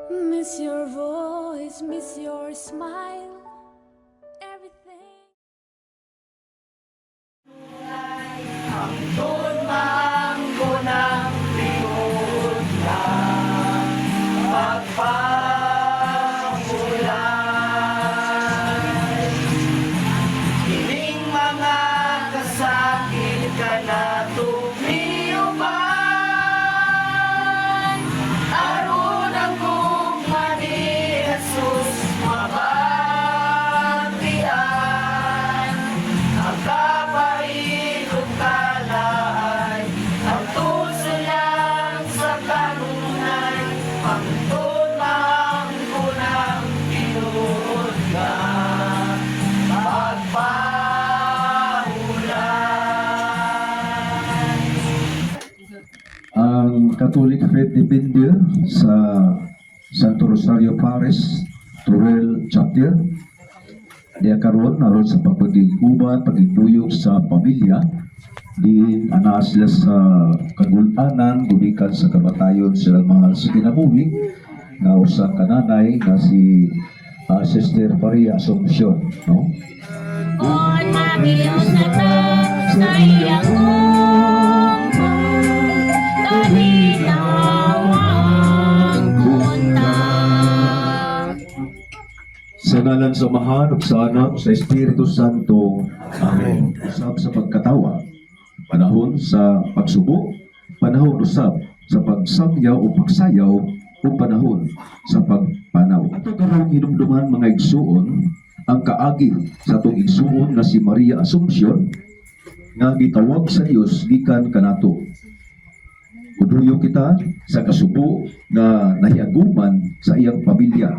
Miss your voice, miss your smile, everything. Kining mga kasakit ka na tumiyuman, aron ang gugma ni Jesus mabatian. Ang kapailog kalay, ang tusulan sa kanunay, pangtod mangkunang tinuod ka. Ang Catholic Faith Defender sa Santo Rosario Parish, Turel Chapter, diya karon naroon sa pagpagigubat, pagigduyog sa pamilya, diin ana sila sa kagulanan, gumikan sa kamatayon silang mahal sa kinabuhi, nga usa kananay nga si Sister Maria Asuncion, no? On magiyo sa sa iyang mundo, kahilawang punta. Sa ngalan sa Amahan ug sa Anak ug sa Espiritu Santo. Amen. Usab sa pagkatawa, panahon sa pagsubo, panahon usab sa pagsangyaw o pagsayaw o panahon sa pagpanaw. Ato karong hinumduman mga igsuon ang kaagi sa atong igsuon nga si Maria Asuncion nga gitawag sa Dios gikan kanato. Uduyo kita sa kasubo nga nahiaguman sa iyang pamilya.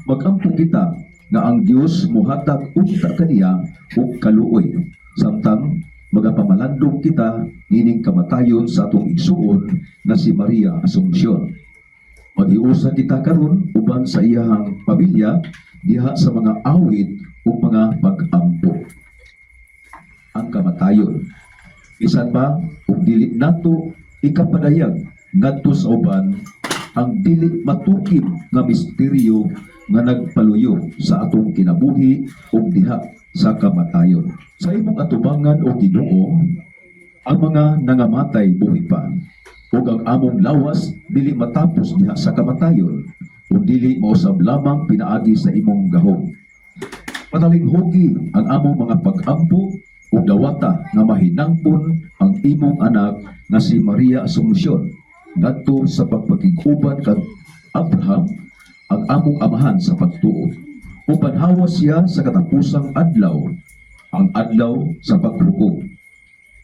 Magampo kita nga ang Dios muhatag unta kaniya ug kaluoy, samtang magapamalandong kita ining kamatayon sa atong igsuon nga si Maria Asuncion. Maghiusa kita karon uban sa iyang pamilya diha sa mga awit ug mga pag-ampo. Ang kamatayon, bisan pa ug dili nato ikapadayag ngadto sa uban ang dili matukim nga misteryo nga nagpaluyo sa atong kinabuhi ug diha sa kamatayon. Sa imong atubangan o Ginoo, ang mga nangamatay buhi pa, ug ang among lawas dili matapos diha sa kamatayon, ug dili mausab lamang pinaagi sa imong gahom. Patalinghugi ang among mga pag-ampo ug dawata nga mahinangpon ang imong anak nga si Maria Asuncion ngadto sa pagpakiguban kag Abraham, ang among amahan sa pagtuo. Upan hawas siya sa katapusang adlaw, ang adlaw sa pagruko.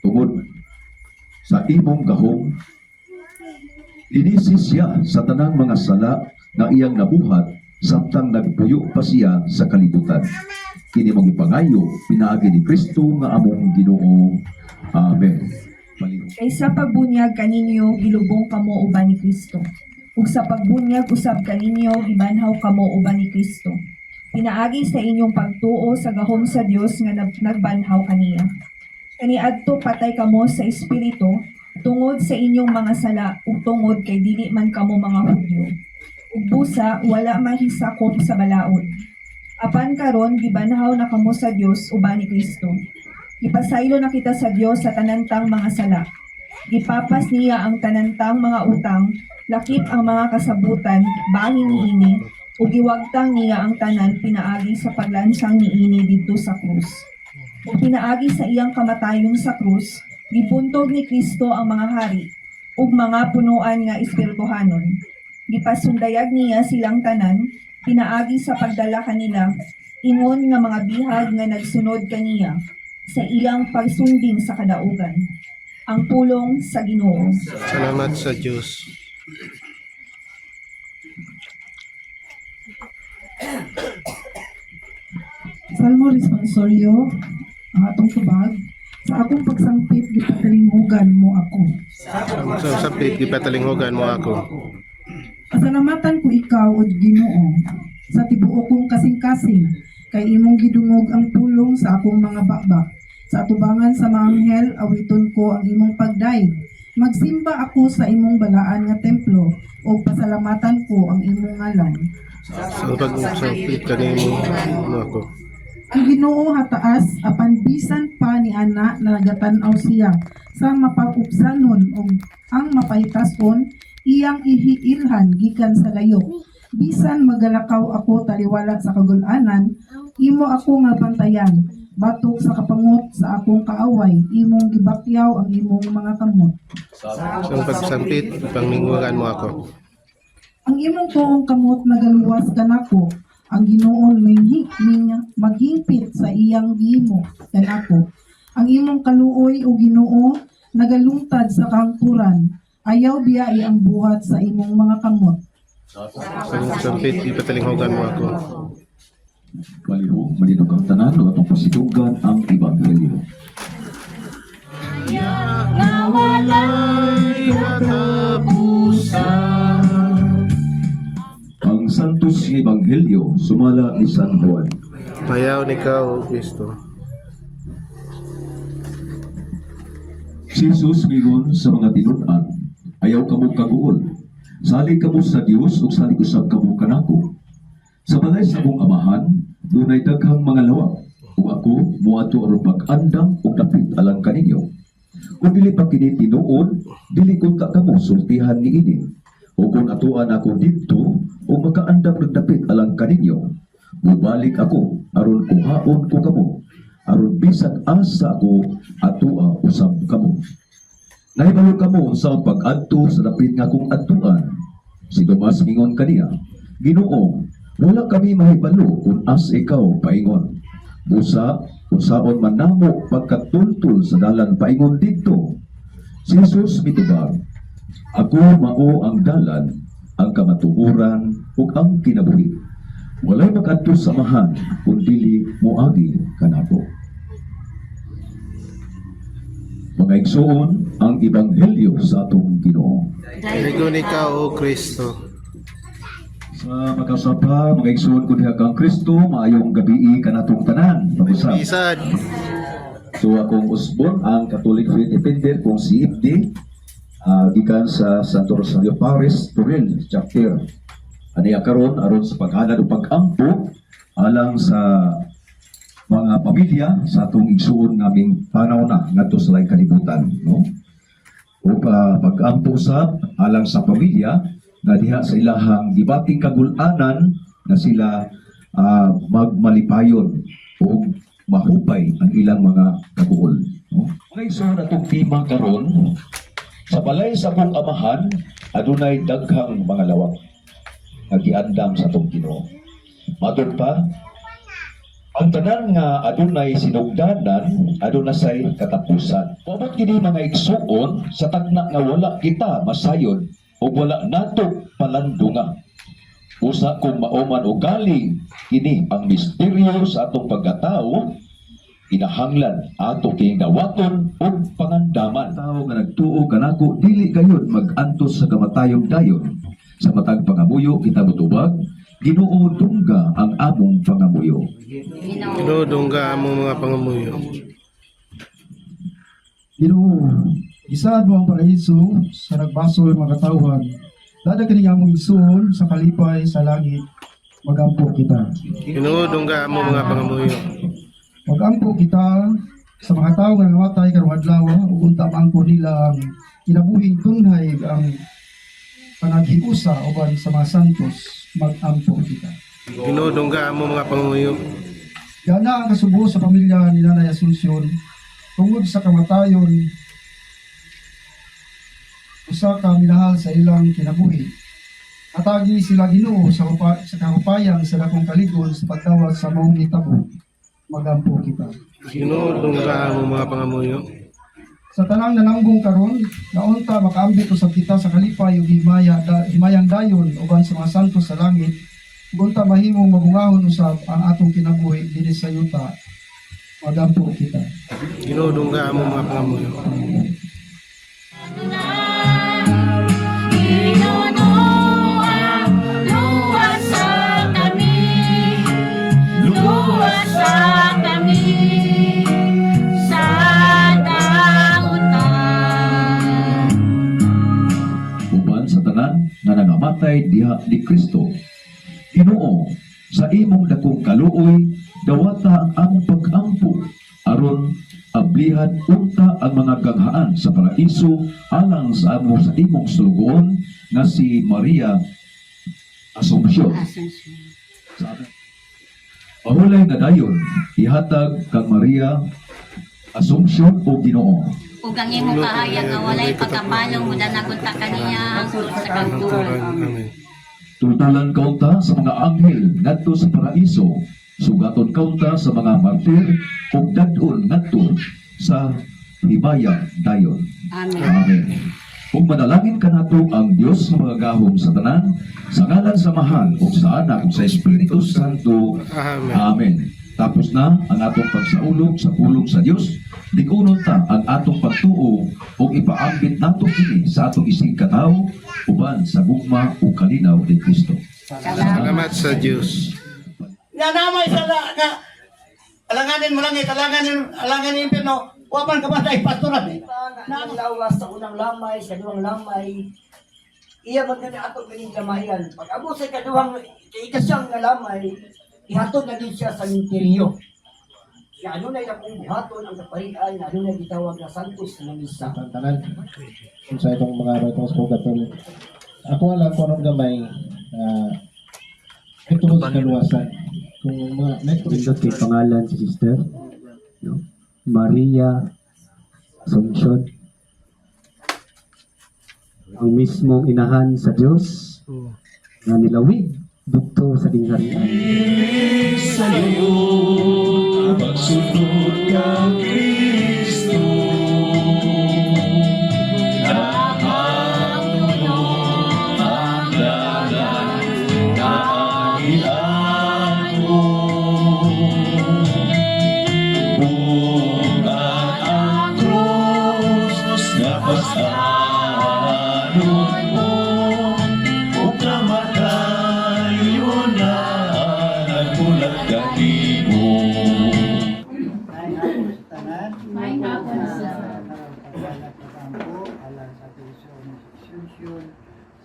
Tungod sa imong gahom, linisi siya sa tanang mga sala na iyang nabuhat samtang nagpuyo pa siya sa kalibutan. Kini mong ipangayo, pinaagi ni Kristo nga among Ginoo. Amen. Kay sa pagbunyag kaninyo gilubong kamo uban ni Kristo. Ug sa pagbunyag usab kaninyo gibanhaw kamo uban ni Kristo. Pinaagi sa inyong pagtuo sa gahom sa Dios nga nagbanhaw kaniya. Kaniadto patay kamo sa espiritu tungod sa inyong mga sala ug tungod kay dili man kamo mga Hudyo. Ug busa wala mahisakop sa balaod. Apan karon gibanhaw na kamo sa Dios uban ni Kristo. Ipasaylo na kita sa Dios sa tanantang mga sala. Ipapas niya ang tanantang mga utang, lakip ang mga kasabutan, bahin niini, ug giwagtang niya ang tanan pinaagi sa paglansang niini didto sa krus. Ug pinaagi sa iyang kamatayon sa krus, gibuntog ni Kristo ang mga hari ug mga punuan nga espirituhanon. Gipasundayag niya silang tanan, pinaagi sa pagdala kanila, ingon nga mga bihag nga nagsunod kaniya sa iyang pagsunding sa kadaugan. Ang pulong sa Ginoo. Salamat sa Diyos. Salmo responsorio, ang atong tubag, sa akong pagsangpit, gipatalinghugan mo ako. Sa sapit, gipatalinghugan mo ako. Pasalamatan ko ikaw, o Ginoo, sa tibuok kong kasing-kasing, kay imong gidungog ang pulong sa akong mga bakbak. Sa atubangan sa mga anghel, awiton ko ang imong pagdaig. Magsimba ako sa imong balaan nga templo o pasalamatan ko ang imong ngalan. Sa pagsapit kanimo mo ako. Ang Ginoo hataas apan bisan pa ni ana na nagatan-aw siya sang mapag-upsanon og ang mapahitason iyang ihiilhan gikan sa layo. Bisan magalakaw ako taliwala sa kagul-anan, imo ako nga bantayan. Batok sa kapangot sa akong kaaway, imong gibakyaw ang imong mga kamot. Sa pagsapit pangmingwagan mo ako. Ang imong tuong kamot nagaluwas kanako, ang Ginoon may maghingpit sa iyang gihimo kanako. Ang imong kaluoy o Ginoo nagalungtad sa kangturan, ayaw biyai ang buhat sa imong mga kamot. Sa pagsapit ipatalinghogan mo ako. Baliho, malinaw ang tanan o atong pasitugan ang Ebanghelyo. Nga walay katapusan. Ang Santos nga Ebanghelyo sumala ni San Juan. Payaw ni ka o Kristo. Si Jesus mingon sa mga tinud-an, ayaw kamo kaguol. Sali kamo sa Dios ug sali usab kamo kanako. Sa balay sa akong amahan, dunay daghang mga lawak, ug ako moadto aron pag-andam ug dapit alang kaninyo. Kung dili pa kini tinuod, dili ko ka kamo sultihan niini. O kung atuan ako didto, ug makaandam ug dapit alang kaninyo, mubalik ako aron kuhaon ko kamo, aron bisan asa ako atua usab kamo. Nahibalo kamo sa pag-adto sa dapit nga kong adtuan. Si Tomas mingon kaniya, Ginoo, wala kami mahibalo kung as ikaw paingon. Busa, kung saon man namo pagkatultul sa dalan paingon dito. Si Jesus mitubag, ako mao ang dalan, ang kamatuoran, ug ang kinabuhi. Walay makadto sa amahan, kung dili moagi kanako. Mga igsoon, ang Ebanghelyo sa atong Ginoo. Ligo ni ka o Kristo. Sa magkasapa, mga igsoon ko diha kang Kristo, maayong gabi kanatong tanan. Pag-usap. Isad. So akong usbon, ang Catholic Faith Defender kong si Ibdi, gikan sa Santo Rosario Paris, Turil, Chapter. Aniya karon aron sa paghalad o pag-ampo alang sa mga pamilya sa atong igsuon naming panaw na ngadto sa laing kalibutan, no? O pag-ampo sa alang sa pamilya na diha sa ilahang gibating kagul-anan na sila magmalipayon o mahupay ang ilang mga kabuol, no? Mga igsoon atong tema karon, sa balay sa akong amahan adunay daghang mga lawak nga giandam sa atong Ginoo. Matod pa, ang tanan nga adunay sinugdanan, aduna say katapusan. Paabot kini mga igsuon sa tagna nga wala kita masayod o wala nato palandunga. Usa kung mauman o galing kini ang misteryo sa atong pagkatao, kinahanglan ato kining dawaton ug pangandaman. Tao nga nagtuo kanako dili gayud mag-antos sa kamatayong dayon. Sa matag pangamuyo kita mutubag, Ginoo dungga ang among pangamuyo. Dinudungga mo mga pangamuyo. Ginoo, isaad mo ang paraiso sa nagbasol mga katawhan. Dada kini among igsoon sa kalipay sa langit, magampo kita. Dinudungga mo mga pangamuyo. Magampo kita sa mga tao nga namatay karong adlaw ug unta maangko nila ang kinabuhing tunhay ang panaghiusa uban sa mga santos, magampo kita. Dinudungga mo mga pangamuyo. Gana ang kasubo sa pamilya ni Nanay Asuncion tungod sa kamatayon, usa ka minahal sa ilang kinabuhi. Atagi sila Ginoo sa kahupayang sa dakong kaligon sa pagtawag sa maong hitabo. Magampo kita. Dinudungga mo mga pangamuyo. Sa tanang nananggong karon, naunta makaambit usab kita sa kalipay ug himayang dayon uban sa mga santos sa langit. Gunta mahimong mabungahon usab ang atong kinabuhi dinhi sa yuta. Magampo kita. Dinudungga mo mga pangamuyo. pagkadula ni Kristo. Ginoo, sa imong dakong kaluoy, dawata ang among pag-ampo, aron ablihan unta ang mga gaghaan sa paraiso alang sa imong sulugoon nga si Maria Asumpsyon. Mahulay nga dayon, ihatag kang Maria Asumpsyon o Ginoo. Ug ang imong kahayag nga walay pagkapalong muda nagunta kaniya hangtod sa kagturan. Amen. Tutalan kaunta sa mga anghel ngadto sa paraiso, sugaton kaunta sa mga martir ug dadon ngadto sa himaya dayon. Amen. Amen. Kung manalangin ka nato ang Dios sa mga gahom sa tanan, sa ngalan sa Mahal ug sa Anak ug sa Espiritu Santo. Amen. Amen. Tapos na ang atong pagsaulog sa pulong sa Dios. Dikunon ta ang atong pagtuo ug ipaambit nato kini sa atong isig katawo uban sa gugma ug kalinaw ni Kristo. Salamat sa Diyos. Nga namay sa nga alanganin mo lang alanganin impierno. Wa man ka ba tayo pastoran eh. Nang lawas sa unang lamay, sa duwang lamay, iya man gani ato ganing lamayan. Pag amo sa kaduhang ikasyang nga lamay, ihatod na din siya sa minteriyo. Kaya ano na ilang buhaton ang kaparian, ano na gitawag na Santos na Misa. Tanan kung sa itong mga itong sugat ako alam ko anong gamay ito sa kaluwasan kung mga Pindot kay pangalan si sister, no? Maria Asumpsyon, ang mismong inahan sa Diyos na nilawig bugto sa dingharian. Pagsunod kang Kristo,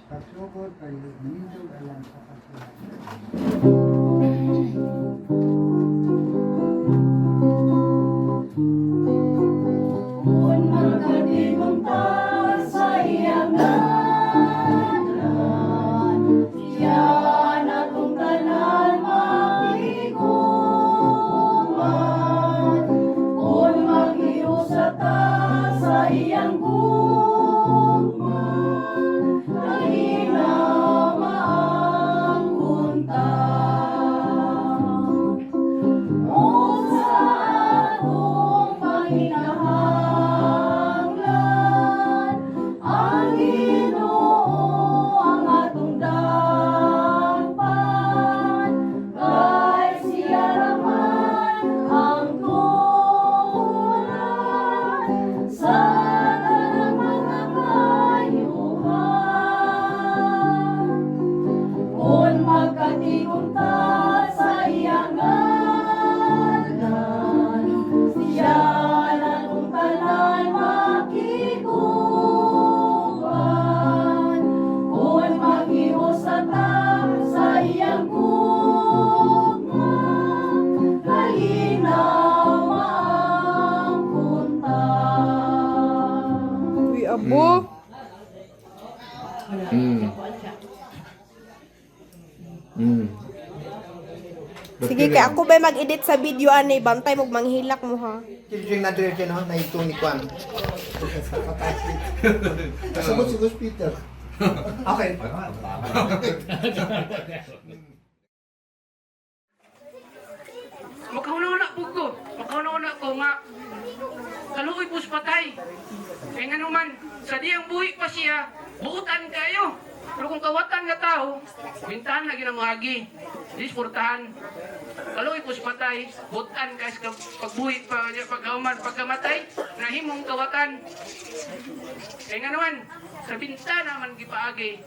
pagsugod kay minindog alang sa pagsulat. Kung magkadimong ta sa iyang ngalan, siya na kung tanan makiguman. Kung mag-iusa ta sa iyang gugman, kalinaw maangkon ta. O sa atong panginahanglan, ang Ginoo ang atong dangpan. Kay siya raman ang turan sa tanang mga kayuhan. Kung magkatigong ta sa iyang ngalan, siya na kung tanan makiguban. Kung mag-iusa ta sa iyang gugma, kalinaw maangkon ta. Uy, abo. Sige, kay ako ba mag-edit sa video ani, bantay mo manghilak mo ha. Children na dire no na ito ni Kwan. Sugod Peter. Okay. Makauna po ko. Makauna ko nga. Kaluoy po sa patay. Kaya nga naman, sa diyang buhi pa siya, buutan kayo. Pero kung kawatan nga tao, bintahan na ginamagi. Disportahan. Kaluoy po sa patay, buutan kayo sa pagbuhi, pagkauman, pagkamatay, nahimong kawatan. Kaya nga naman, sa bintana naman gipaagi.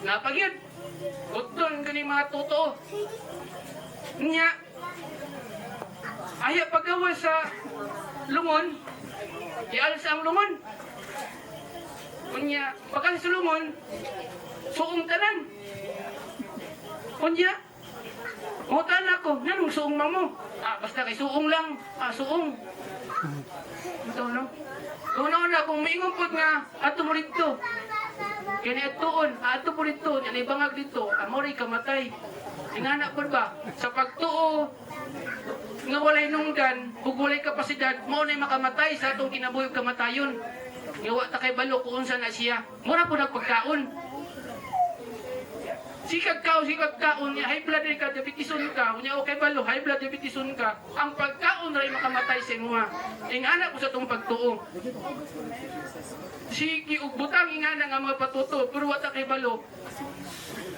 Napagyod. Utton ka ni mga totoo. Nya, ayaw paggawa sa lungon, ialis ang lungon. Kunya, pagka sa lungon, suong tanan. Kunya, mutan ako, nanong suong mo. Basta kay suong lang. Suong. Ito, no? Una-una, kung maingon po nga, ato mo rito. Kaya ato po rito, yan ibangag dito, amoray kamatay. Ingana po ba? Sa pagtuo, nga walay nunggan, ug walay kapasidad, mo na makamatay sa atong kinabuhi kamatayon. Nga wa ta kay balo kung unsa na siya. Mura po nagpagkaon. Sikag kaon, high blood ka, diabetisun ka, unya okay balo, high blood diabetisun ka, ang pagkaon ray makamatay sa imuha. Ingana ko sa itong pagtuo. Sige, ug butang ingana nga mga patuto, pero wata kay balo,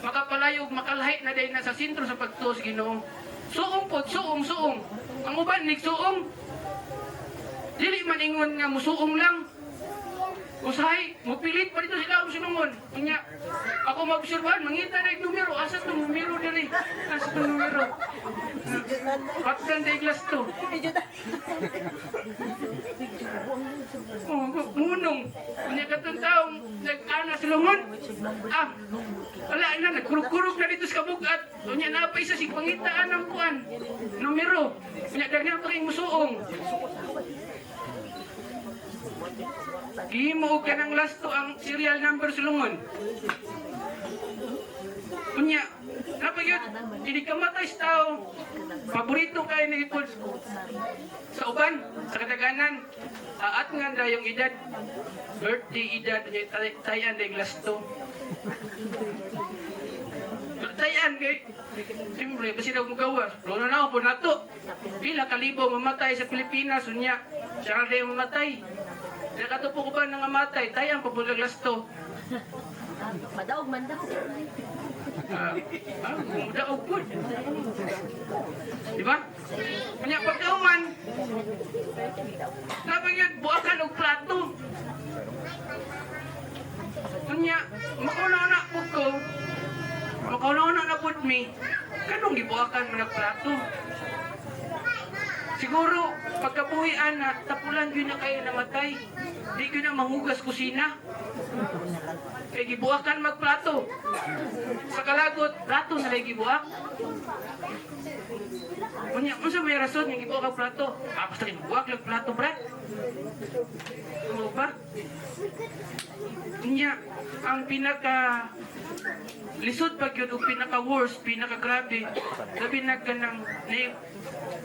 makapalayog, makalahi na dahil nasa sentro sa pagtuo sa Ginoo. Suong po, suong. Ang uban, nigsuong. Dili man ingon nga musuong lang. Usahay, mupilit pa dito sila ang sinungon. Kanya, ako mag-obserbahan, mangita na yung numero. Asa itong numero dali? Asa itong numero? Patgan day glass to. Munong. Kanya katong taong nag-ana silungon. Wala na, nagkurug-kurug na dito sa kabugat. Kanya napay sa sigpangitaan ng kuan. Numero. Kanya dagnan pa rin musuong. Gihimo ka ng lasto ang serial number sulungon. Kunya, napagyod, hindi ka matay sa tao. Paborito kayo ni Ipod. Sa uban, sa kadaganan, at nga na yung edad, birthday edad, tayan na yung lasto. Tayan kay, siyempre, basi daw magawas. Rono na po na to. Pila kalibo mamatay sa Pilipinas, unya, siya ka yung mamatay. Nakatupo ko ba nang amatay? Tayang pabulag lasto. Madaog man daw. Madaog po. Diba? Kanya pagkauman, sabi yun, buwakan og plato. Kanya, makauna-una po ko, makauna-una na po mi, kanong gibuwakan mo ng plato? Siguro, pagkabuhian na, tapulan yun na kayo namatay. Di ko na mahugas kusina. Kaya gibuakan magplato. Sa kalagot, plato na lang gibuak. Kunya, unsa may rason yung gibuak ang plato? Basta gibuak lang plato, brad. Ano ba? Kunya, ang pinaka lisod pag yun, o pinaka-worst, pinaka-grabe, sabi na ka ng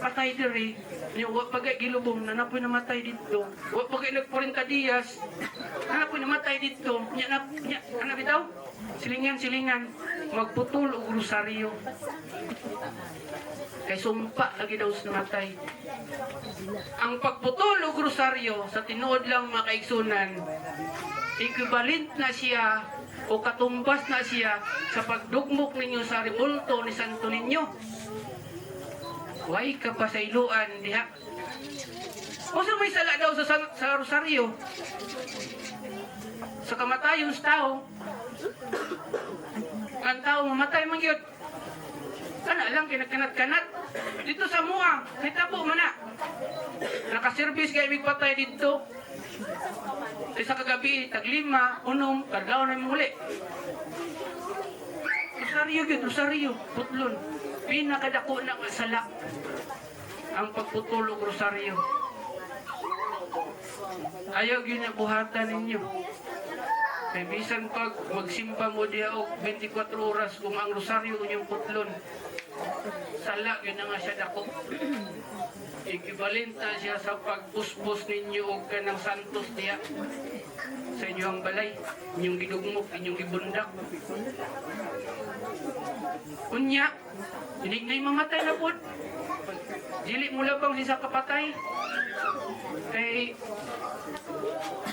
patay diri, wag pagay gilubong, nanapoy namatay dito, wag pagay nagpurinta diyas, nanapoy namatay dito, ano bitaw? Silingan, magputol o rosaryo. Kay sumpa lagi daw sa namatay. Ang pagputol o rosaryo, sa tinuod lang mga kaigsunan, equivalent na siya o katumbas na siya sa pagdugmok ninyo sa rebulto ni Santo Niño. Huwag ka pa sa iluan diha. O sa may sala daw sa rosaryo, sa kamatayon sa tao, ang tao mamatay man yun. Kana lang kinakanat-kanat. Dito sa mua, nitabo man na. Nakaservice kayo patay dito. Sa kagabi, taglima, unom, kadlaw na muli. Rosaryo, putlon. Pinakadako na sala ang pagputulog rosaryo. Ayaw yun ang buhatan ninyo. Kaya bisan pag magsimba mo diya o 24 oras kung ang rosaryo yung putlon, sala yun na nga siya dako. Equivalent na siya sa pagpuspos ninyo o kanang santos diya sa inyong balay, inyong gidugmok, inyong gibundak. Unya, dinig na yung mamatay na po. Dili mo labang siya kapatay. Kay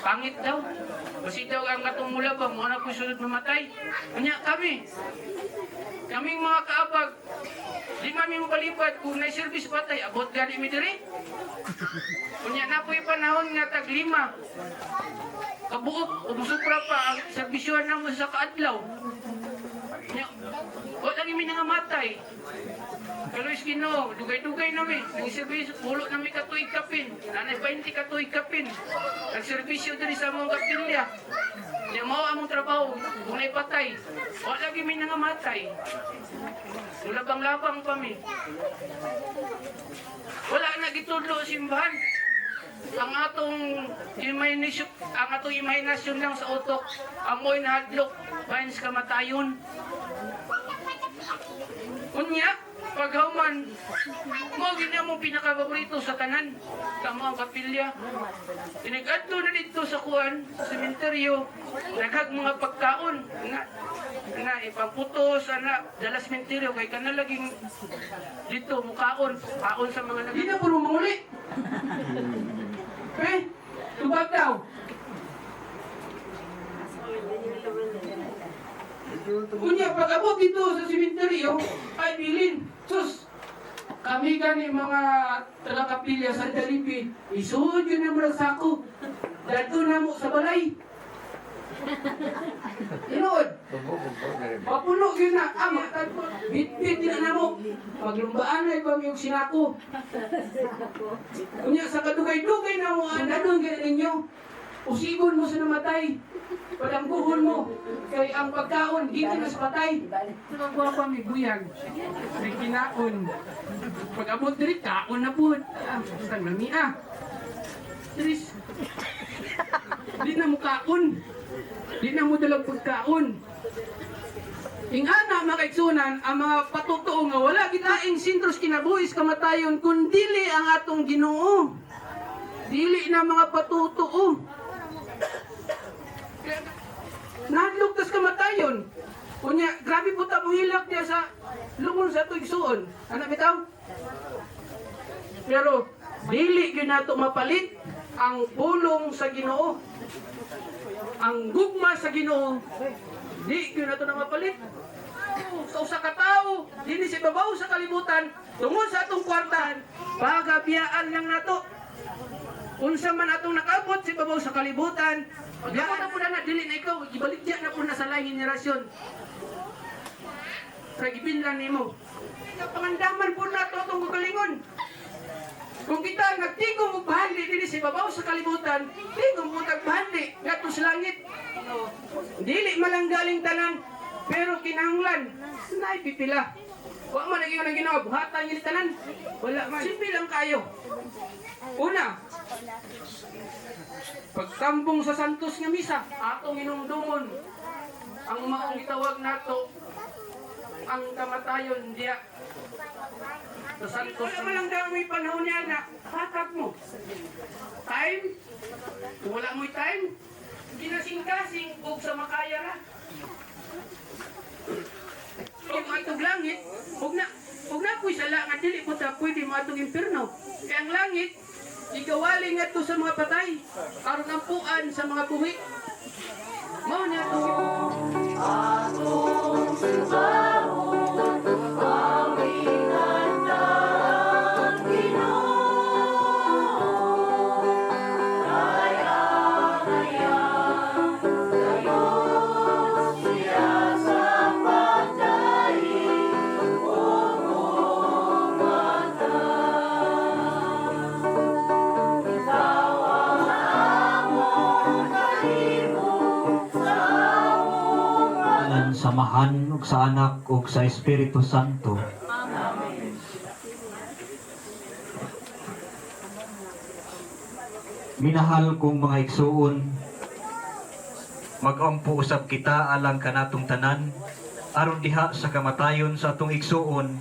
pangit daw. Basi daw ang katong mula ba, mo na po sunod mamatay. Unya, kaming mga kaabag, di mami mo palipad kung na-service patay, abot gani mi diri. Unya na po yung panahon nga taglima. Kabuok, umusupra pa ang servisyon na mo sa kaadlaw. Wala lagi mi nangamatay. Kaluis Ginoo, dugay-dugay nami. Nang service, pulo nami katuig kapin. Nanay 20 katuig kapin. Nagservisyo diri sa mong kapilya. Hindi mo among trabaho, kung naipatay, wala lagi may nangamatay. Labang-labang pa mi. Wala na gitudlo simbahan. Ang atong imahinasyon lang sa utok, amoy na hadlok, bayan sa kamatayon. Unya, paghuman, mo gina mo pinakapaborito sa tanan, kamo ang kapilya. Inag-adto na dito sa kuan, sa sementeryo, daghag mga pagkaon na ipamputos ana dala sementeryo kay kana laging dito mukaon, kaon sa mga lagi na puro manguli. Tubag daw. Unya, pag-abot dito sa sementeryo, ay bilin. Sus, kami gani mga taga-kapilya sa Dalipi, isuod yun ang mga sako. Dato na mo sa balay. Inood. Mapuno yun na. Bit-bit na mo. Paglumbaan na ibang yung sinako. Unya, sa kadugay-dugay na mo, dadong gano'n ninyo. Usigon mo sa namatay. Palangguhon mo. Kay ang pagkaon, dito na sa patay. Nagagawa pa may buyag. May kinaon. Pag-abot diri, kaon na po. Basta nami Tris. Di na mo kaon. Di na mo dalang pagkaon. Ingana mga kaigsunan, ang mga patutuo nga wala kitaing sintros kinabuhis kamatayon kung dili ang atong Ginoo. Dili na mga patutuo. Nahadlugtas kamatayon. Kunya, grabe po ta hilak niya sa lungon sa ito igsuon. Anak bitaw? Pero, dili yun nato mapalit ang pulong sa Ginoo. Ang gugma sa Ginoo, di yun nato na mapalit. Sa usa ka tawo, dili si babaw sa kalibutan, tungod sa atong kwartahan, pagabiyaan lang nato. Unsa man atong nakabot si babaw sa kalibutan, pagabot na po na dili na ikaw, ibaligya na po na sa laing henerasyon. Ragibinlan nimo. Pangandaman po na ito itong kagalingon. Kung kita nagtigong og bahali dili si babaw sa kalibutan, tigong mo tagbahali ngadto sa langit. Dili malanggaling tanan, pero kinahanglan na ipipila. Wa man naging nang Ginoo, buhatan niyo tanan. Wala man. Simple lang kayo. Una, pagtambong sa santos nga misa, atong inumdumon ang maong gitawag nato ang kamatayon diya sa santos. Wala man lang daw may panahon niya na hatag mo. Time? Kung wala mo'y time, ginasing-kasing og sa makaya ra. Kung atong langit, huwag na po'y sala nga dili po ta pwede mo atong impirno. Kaya ang langit, igawali nga ito sa mga patay, aron ang puan sa mga buhi. Mao niya ito. Samahan ug sa anak ug sa Espiritu Santo. Minahal kong mga igsuon, mag-ampo usab kita alang kanatong tanan aron diha sa kamatayon sa atong igsuon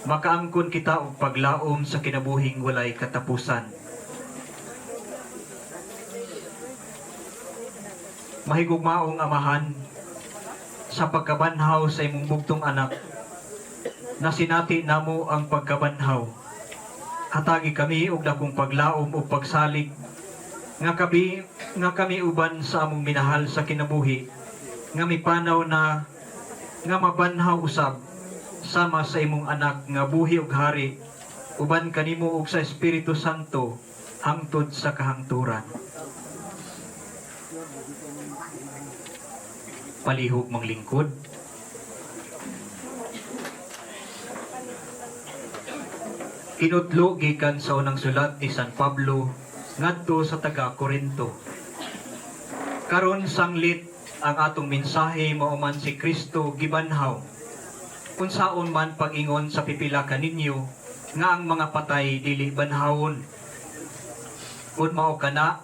makaangkon kita og paglaom sa kinabuhing walay katapusan. Mahigugmaong amahan, sa pagkabanhaw sa imong bugtong anak, na sinati namo ang pagkabanhaw. Hatagi kami og dakong paglaom o pagsalig nga kami uban sa among minahal sa kinabuhi, nga mipanaw na nga mabanhaw usab sama sa imong anak nga buhi ug hari uban kanimo ug sa Espiritu Santo hangtod sa kahangturan. Palihog manglingkod. Kinutlo gikan sa unang sulat ni San Pablo ngadto sa taga Corinto. Karon sanglit ang atong mensahe mao man si Kristo gibanhaw. Unsaon man pag-ingon sa pipila kaninyo nga ang mga patay dili banhawon. Kung mao kana,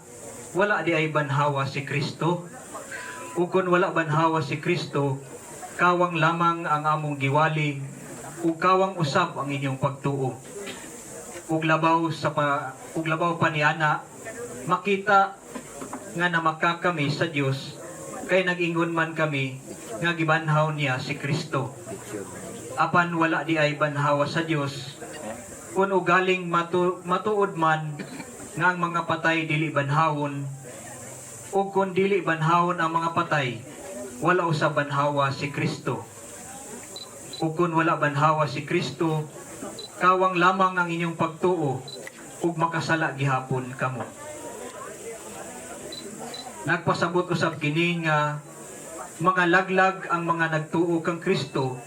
wala di ay banhawa si Kristo. Ug kung wala banhawa si Kristo, kawang lamang ang among giwali ug kawang usab ang inyong pagtuo. Ug labaw pa niana, makita nga namaka kami sa Dios kay nag-ingon man kami nga gibanhaw niya si Kristo. Apan wala di ay banhawa sa Dios, kun ugaling matuod man nga ang mga patay dili banhawon, ug kun dili banhawon ang mga patay, wala usab banhawa si Kristo. Ug kun wala banhawa si Kristo, kawang lamang ang inyong pagtuo ug makasala gihapon kamo. Nagpasabot usab kini nga mga laglag ang mga nagtuo kang Kristo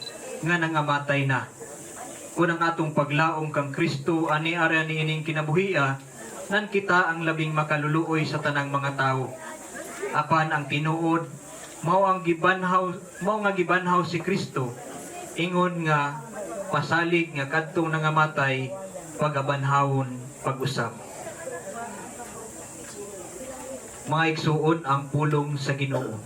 nga nangamatay na. Kung ang atong paglaom kang Kristo ani ara ni ining kinabuhia, nan kita ang labing makaluluoy sa tanang mga tao. Apan ang tinuod mao nga gibanhaw si Kristo, ingon nga pasalig nga kadtong nangamatay pagabanhawon pag-usab. Mga igsuon ang pulong sa Ginoo.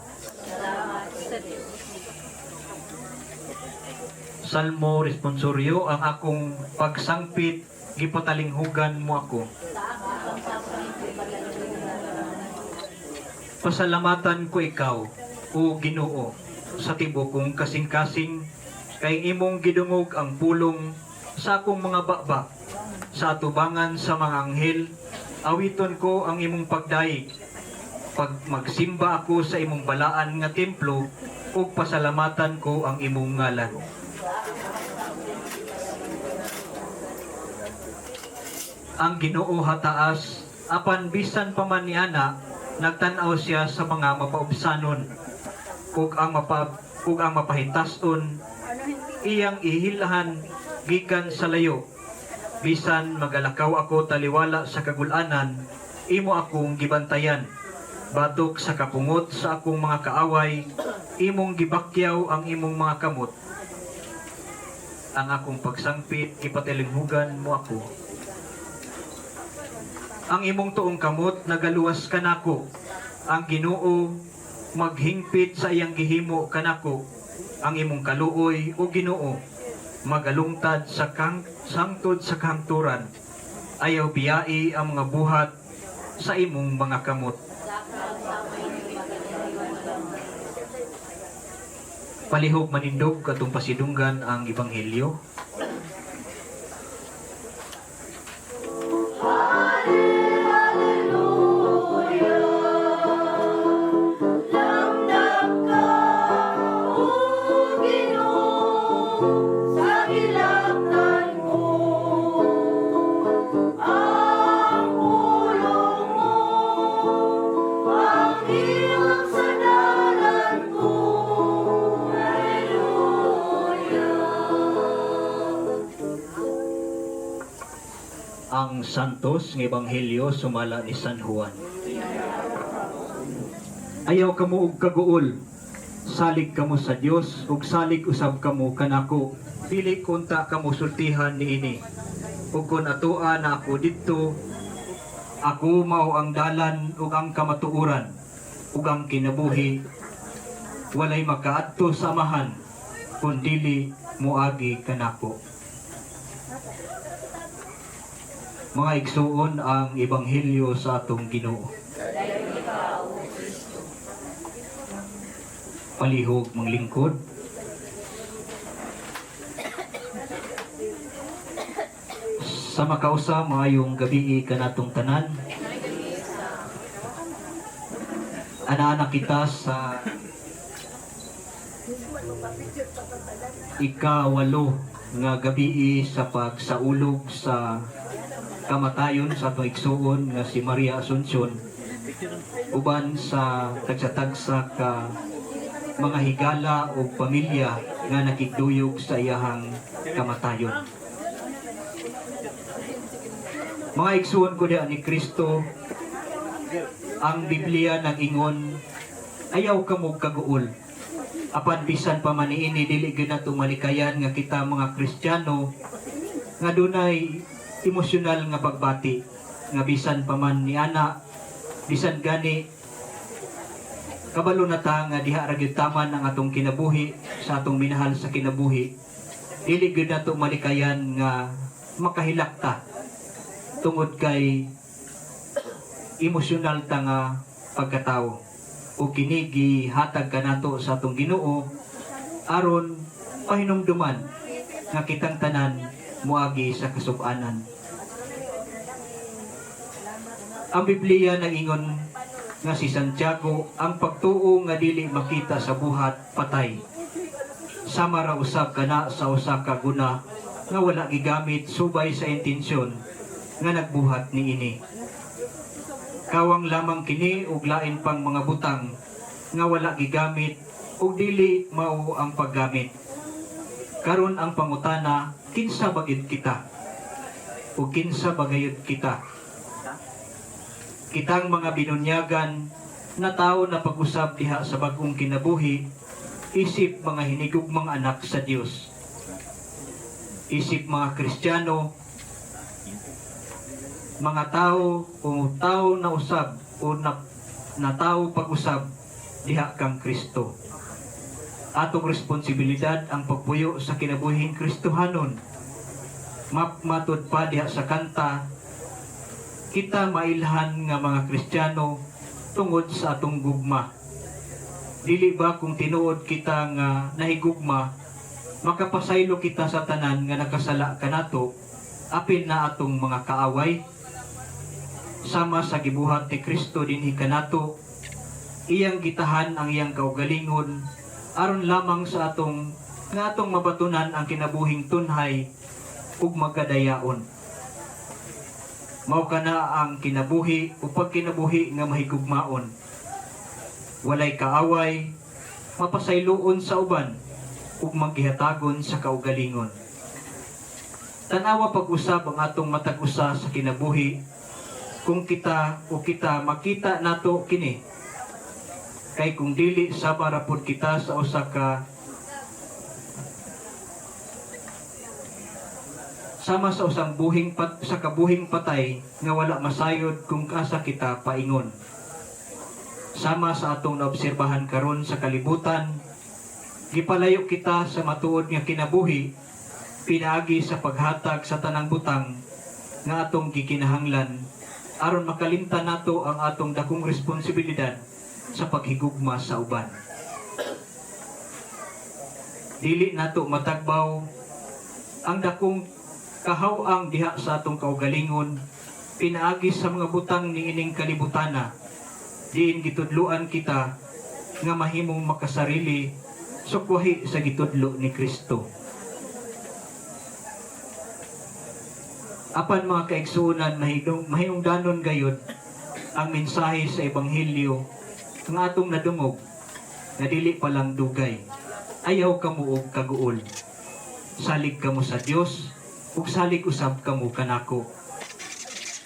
Salmo responsoryo, ang akong pagsangpit gipatalinghugan mo ako. Pasalamatan ko ikaw, o Ginoo, sa tibuok kong kasing-kasing, kay imong gidungog ang pulong sa akong mga bakbak. Sa atubangan sa mga anghel, awiton ko ang imong pagdaig. Pag magsimba ako sa imong balaan nga templo, ug pasalamatan ko ang imong ngalan. Ang Ginoo hataas, apan bisan pa man niana, nagtan-aw siya sa mga mapaubsanon, ug ang mapahitason iyang ihilahan gikan sa layo. Bisan magalakaw ako taliwala sa kagulanan, imo akong gibantayan. Batok sa kapungot sa akong mga kaaway, imong gibakyaw ang imong mga kamot. Ang akong pagsangpit gipatilinghugan mo ako. Ang imong tuong kamot nagaluwas kanako. Ang Ginoo maghingpit sa iyang gihimo kanako. Ang imong kaluoy o Ginoo magalungtad sa sangtod sa kahangturan. Ayaw biyai ang mga buhat sa imong mga kamot. Palihog manindog katong pasidunggan ang ebanghelyo. Ang santos ng ebanghelyo sumala ni San Juan. Ayaw kamo og kaguol, salig kamo sa Dios ug salig usab kamo kanako. Dili kunta kamo sultihan niini. Ug kun atoa na ako didto, ako mao ang dalan ug ang kamatuoran ug ang kinabuhi. Walay makaadto sa amahan kun dili moagi kanako. Mga igsuon ang ebanghelyo sa atong Ginoo. Palihog manglingkod. Sa makausa, maayong gabi kanatong tanan. Ana-ana kita sa ikawalo nga gabi sa pagsaulog sa kamatayon sa atong igsuon nga si Maria Asuncion, uban sa tagsa-tagsa ka mga higala o pamilya nga nakigduyog sa iyahang kamatayon. Mga igsuon ko diha ni Kristo, ang Biblia nag-ingon ayaw kamo kaguol. Apan bisan pa man niini dili gyud nato malikayan nga kita mga Kristiyano nga dunay emosyonal nga pagbati nga bisan pa man ni ana bisan gani kabalo na ta nga diha ra gyud taman ang atong kinabuhi sa atong minahal sa kinabuhi. Dili gyud nato malikayan nga makahilak ta tungod kay emosyonal ta nga pagkatao. O kini gihatag kanato sa atong Ginoo aron pahinumduman nga kitang tanan moagi sa kasub-anan. Ang Biblia nag-ingon nga si Santiago ang pagtuo nga dili makita sa buhat patay. Sama ra usab kana sa usa ka guna nga wala gigamit subay sa intensyon nga nagbuhat niini. Kawang lamang kini ug lain pang mga butang nga wala gigamit ug dili mao ang paggamit. Karon ang pangutana, kinsa bagid kita? Ug kinsa bagayod kita? Kitang mga binunyagan na tao na pag-usab diha sa bag-ong kinabuhi, isip mga hinigugmang anak sa Dios. Isip mga Kristiyano, mga tao o tao na usab o na tao pag-usab diha kang Kristo. Atong responsibilidad ang pagpuyo sa kinabuhing Kristohanon. Matod pa diha sa kanta, kita mailhan nga mga Kristiyano tungod sa atong gugma. Dili ba kung tinuod kita nga nahigugma, makapasaylo kita sa tanan nga nakasala kanato, apin na atong mga kaaway? Sama sa gibuhat ni Kristo dinhi kanato, iyang gitahan ang iyang kaugalingon aron lamang sa atong mabatunan ang kinabuhing tunhay ug magkadayaon. Mao kana ang kinabuhi o pagkinabuhi nga mahigugmaon. Walay kaaway, mapasayloon sa uban ug maghihatagon sa kaugalingon. Tanawa pag-usab ang atong matag usa sa kinabuhi kung kita makita nato kini. Kay kung dili sabara pud kita sa usa ka sama sa usang kabuhing patay nga wala masayod kung asa kita paingon. Sama sa atong naobserbahan karon sa kalibutan, gipalayo kita sa matuod nga kinabuhi, pinaagi sa paghatag sa tanang butang nga atong gikinahanglan aron makalimtan nato ang atong dakong responsibilidad sa paghigugma sa uban. Dili nato matagbaw ang dakong kahaw-ang diha sa atong kaugalingon, pinaagi sa mga butang niining kalibutana, diin gitudluan kita nga mahimong makasarili sukwahi sa gitudlo ni Kristo. Apan mga kaigsuonan, mahingdanon gayud ang mensahe sa Ebanghelyo nga atong nadungog na dili palang dugay. Ayaw kamo og kaguol. Salig kamo sa Dios ug salig usab kamo kanako.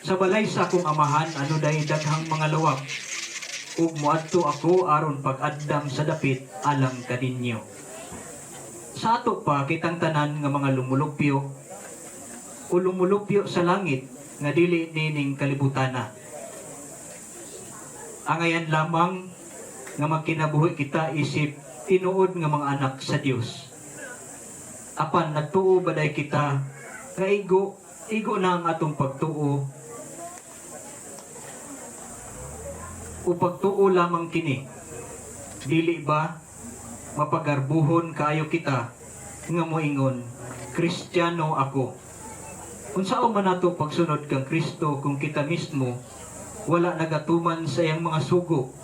Sa balay sa akong amahan ano dahi daghang mga lawak ug moadto ako aron pag-addam sa dapit alang kaninyo. Sa ato pa kitang tanan nga mga lumulupyo o lumulupyo sa langit nga dili nining kalibutana. Angayan lamang nga magkinabuhi kita isip tinuod nga mga anak sa Dios. Apan nagtuo baday kita nga igo na ang atong pagtuo o pagtuo lamang kini. Dili ba mapagarbuhon kaayo kita nga moingon, Kristiyano ako. Unsao man nato pagsunod kang Kristo kung kita mismo wala nagatuman sa iyang mga sugo?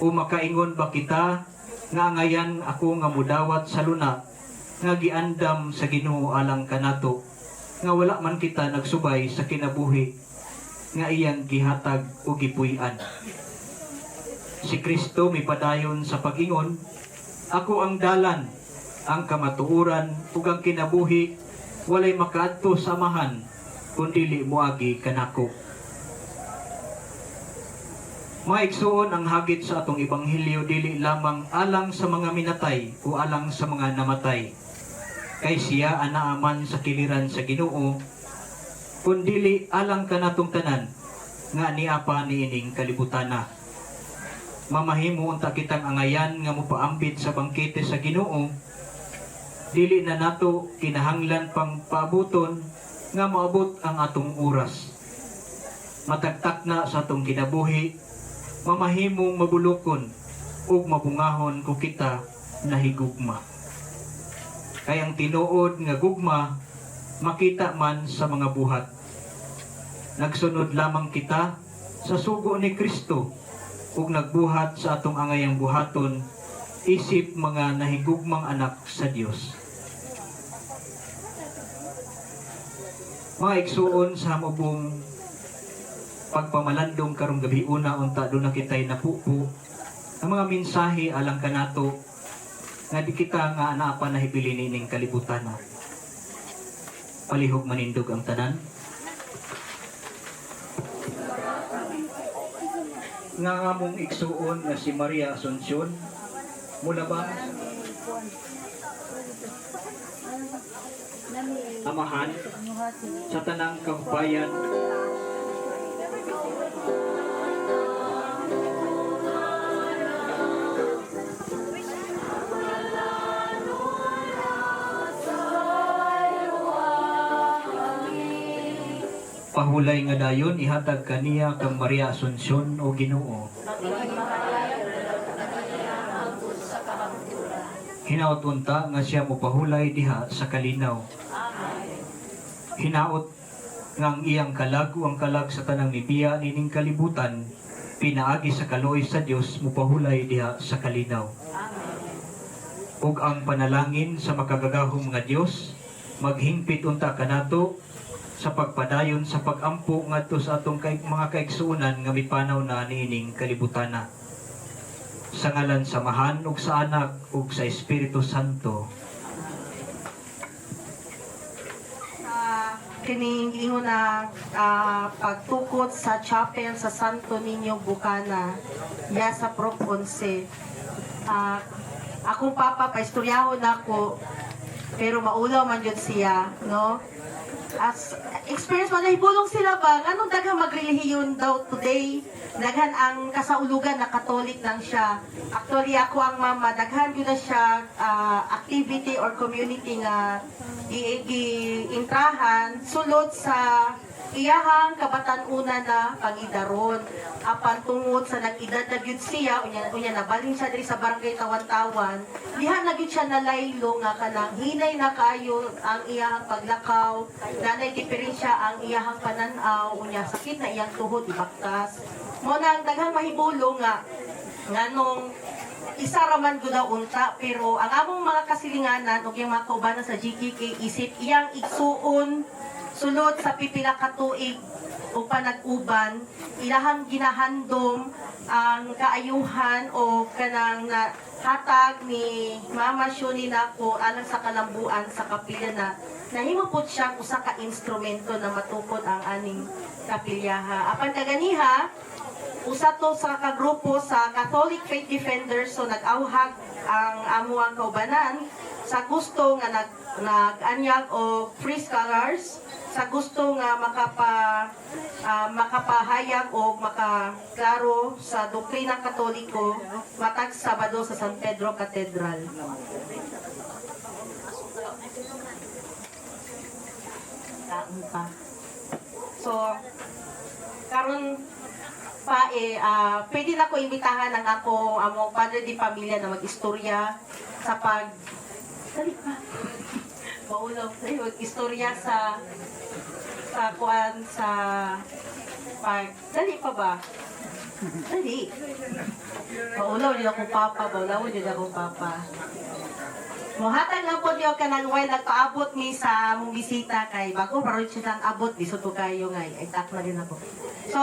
O makaingon ba kita nga ngayan ako nga mudawat sa luna nga giandam sa Ginoo alang kanato nga wala man kita nagsubay sa kinabuhi nga iyang gihatag o gipuy-an? Si Kristo mipadayon sa pag-ingon, ako ang dalan, ang kamatuoran ug ang kinabuhi, walay makaadto sa amahan kun dili moagi kanako. Maigsuon ang hagit sa atong ebanghelyo dili lamang alang sa mga minatay o alang sa mga namatay. Kay siya anaaman sa kiliran sa Ginoo, kundili alang kanatong tanan nga niapa niining kalibutana. Mamahimo unta kitang angayan nga mopaambit sa bangkete sa Ginoo, dili na nato kinahanglan pang paabuton nga moabot ang atong oras. Matagtak na sa atong kinabuhi, mamahimong mabulokon ug mabungahon ko kita nahigugma. Kay ang tinuod nga gugma makita man sa mga buhat. Nagsunod lamang kita sa sugo ni Kristo ug nagbuhat sa atong angayang buhaton isip mga nahigugmang anak sa Dios. Mga igsuon sa hamubong pagpamalandong karong gabi una unta do na kitay napupo ang mga mensahe alang kanato nga di kita nga anapa nahibili nining kalibutan. Palihog manindog ang tanan. Nga among igsuon nga si Maria Asuncion mula ba amahan sa tanang kabayan pahulay nga dayon ihatag kaniya kang Maria Asuncion o Ginoo. Hinaot unta nga siya mopahulay diha sa kalinaw. Hinaot nga ang iyang kalag o ang kalag sa tanang nibiya nining kalibutan pinaagi sa kaloy sa Dios mopahulay diha sa kalinaw. Ug ang panalangin sa makagagahom nga Dios maghingpit unta kanato sa pagpadayon sa pagampo ngadto sa atong mga kaigsuonan nga mipanaw na niining kalibutana. Sa ngalan samahan ug sa Anak ug sa Espiritu Santo. Kining ingon na pagtukod sa chapel sa Santo Niño Bucana, ya sa Prop 11. Akong papa paistoryahon ako, pero maulaw man yun siya, no? As experience mo, nahibulong sila ba? Anong daghang magrelihiyon daw today? Daghan ang kasaulugan na Katolik lang siya. Actually, ako ang mama, daghan yun na siya activity or community nga giintrahan sulod sa iyahang kabatan-una na pangidaron. Apan tungod sa nag-edad na gyud siya, unya nabalhin siya diri sa barangay Tawan-Tawan, diha na gyud siya nalaylo nga kanang hinay na kayo ang iyahang paglakaw, nanay diferensya ang iyahang pananaw, unya sakit na iyang tuhod ibaktas. Mo na ang daghang mahibulong nga nganong isa raman gud unta, pero ang among mga kasilinganan ug yung mga kaubanan sa GKK isip iyang igsuon sulod sa pipila ka tuig o panag-uban, ilahang ginahandom ang kaayuhan o kanang hatag ni Mama Shuni nako alang sa kalambuan sa kapilya na nahimo pod siyang usa ka instrumento na matukod ang aning kapilyaha. Apan kaganiha, usa to sa kagrupo sa Catholic Faith Defenders, so nag-awhag ang amuang kaubanan sa gusto nga nag-anyag o free scholars, sa gusto nga makapahayag o makaklaro sa doktrinang Katoliko matag Sabado sa San Pedro Cathedral. So, karon pa pwede na ko imbitahan ang ako among padre di pamilya na mag-istorya sa maulaw tayo mag-istorya sa kuan sa dali pa ba? Dali. Maulaw din ako papa, Muhatag lang po niyo kanang way nagpaabot mi sa mong bisita kay bago paron siya abot biso to kayo ngay ay takla din ako. So,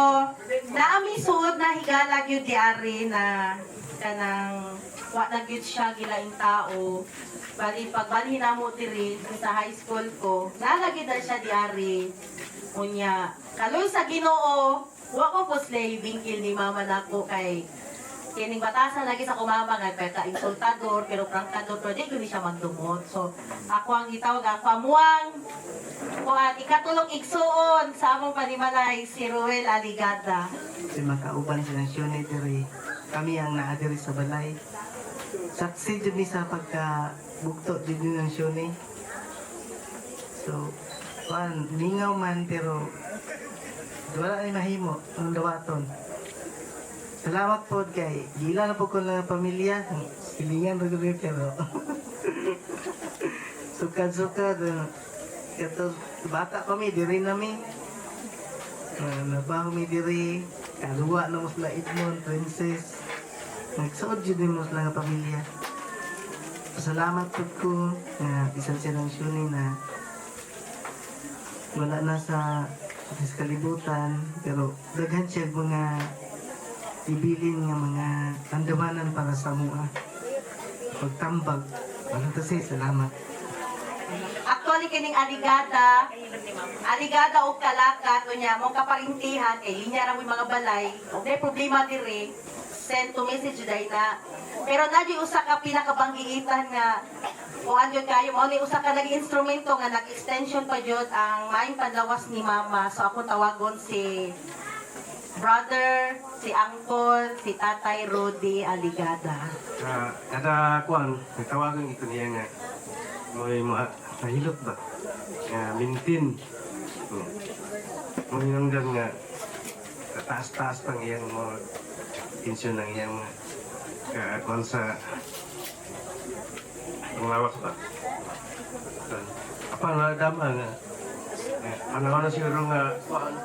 naami suod na higala gyud diari na kanang wa na gyud siya gilaing tao. Bali pagbali na mo diri sa high school ko, nalagid na siya diari. Unya, kaloy sa Ginoo, Wa ko po slay bingkil ni mama nako kay kining batasan lagi sa kumama nga kay insultador pero prangkador pero di gyud siya magdumot. So ako ang gitawag ako amuang kuan ikatulong igsuon sa among panimalay si Ruel Aligada. Si makauban sa nasyone diri kami ang naa diri sa balay. Saksi jud ni sa pagka-bugto jud ni nasyone. So kuan lingaw man pero wala ay mahimo ang dawaton. Salamat po kay gila na po ko ng pamilya. Silingan rin rin pero sukad-sukad. Ito, bata kami, diri nami. Nabaho mi diri. Kaluwa na mas la Edmond, Princess. Nagsuod yun din mas lang ang pamilya. Salamat po ko na bisan siya ng syuni na wala na sa kalibutan. Pero daghan siya mga ibilin nga mga tandawanan para sa mua. Pagtambag, walang kasi salamat. Actually kining aligada og kalakat unya mong kaparintihan kay linya ra mo mga balay. Og may problema diri send to message day na. Pero nadyo usa ka pinakabanggiitan nga kung andyan kayo mo ni usa ka nag-instrumento nga nag-extension pa jud ang maing panlawas ni mama. So ako tawagon si brother, si uncle, si Tatay Rudy Aligada. Kada kuan, tawagan ito niya nga may mahilot ba? Mintin. Manginanggan nga taas-taas pang iyang mga tensyon ng iyang kuan sa lawas ba? Apa nga dama nga panahon na siguro nga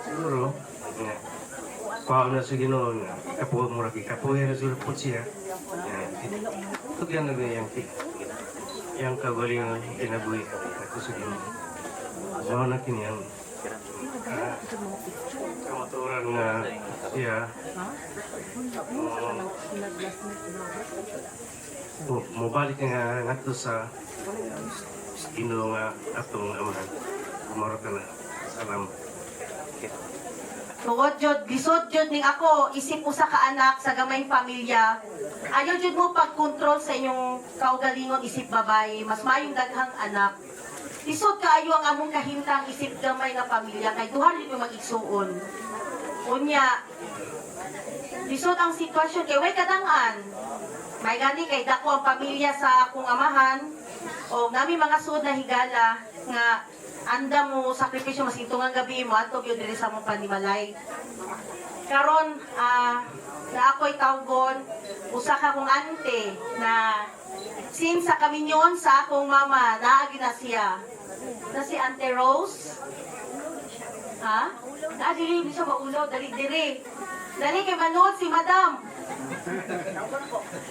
siguro Pao na sa Ginoo nga kapo mo ra kapoy na siguro po siya. Ito yan na yang kagalingan kinabuhi ako sa Ginoo. So na kiniyang kamaturan nga siya mobalik nga ngadto sa Ginoo nga atong amahan. Kumara ka na. Salamat. Tuwod jud, bisod jud ning ako, isip usa ka anak sa gamayng pamilya. Ayaw jud mo pag-control sa inyong kaugalingon isip babae, mas mayong daghang anak. Isod kaayo ang among kahintang isip gamay nga pamilya kay duha jud mo mag-igsuon. Unya, lisod ang sitwasyon kay way kadangan. May gani kay dako ang pamilya sa akong amahan o nami mga suod na higala nga anda mo sakripisyo mas itungang gabi mo ato gyud diri sa mong panimalay. Karon na ako'y tawgon usa ka kong ante na since sa kaminyon sa akong mama naagi na siya. Na si Ante Rose. Ha? Dili siya maulo, dali diri. Dali kay manood si Madam.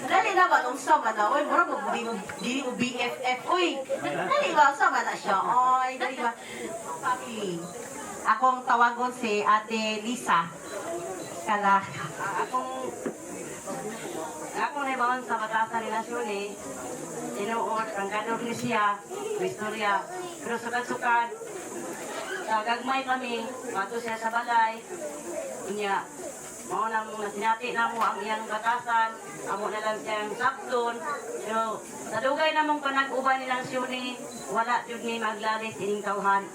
Dali na ba nung sama na? Oy, mura mo dili mo BFF. Oy, dali ba sama na siya? Oy, dali ba? Family. Akong tawagon si Ate Lisa. Kala. Akong naibawan sa batasan ni Nasyon eh. Inuot, ang ganong ni siya, istorya. Pero sukad-sukad. Gagmay kami, mato siya sa balay. Unya, mao nang sinati na mo ang iyang batasan, amo na lang siyang sakton. Pero nadugay na mong panag-uban nilang siyuni, wala jud ni maglalis ining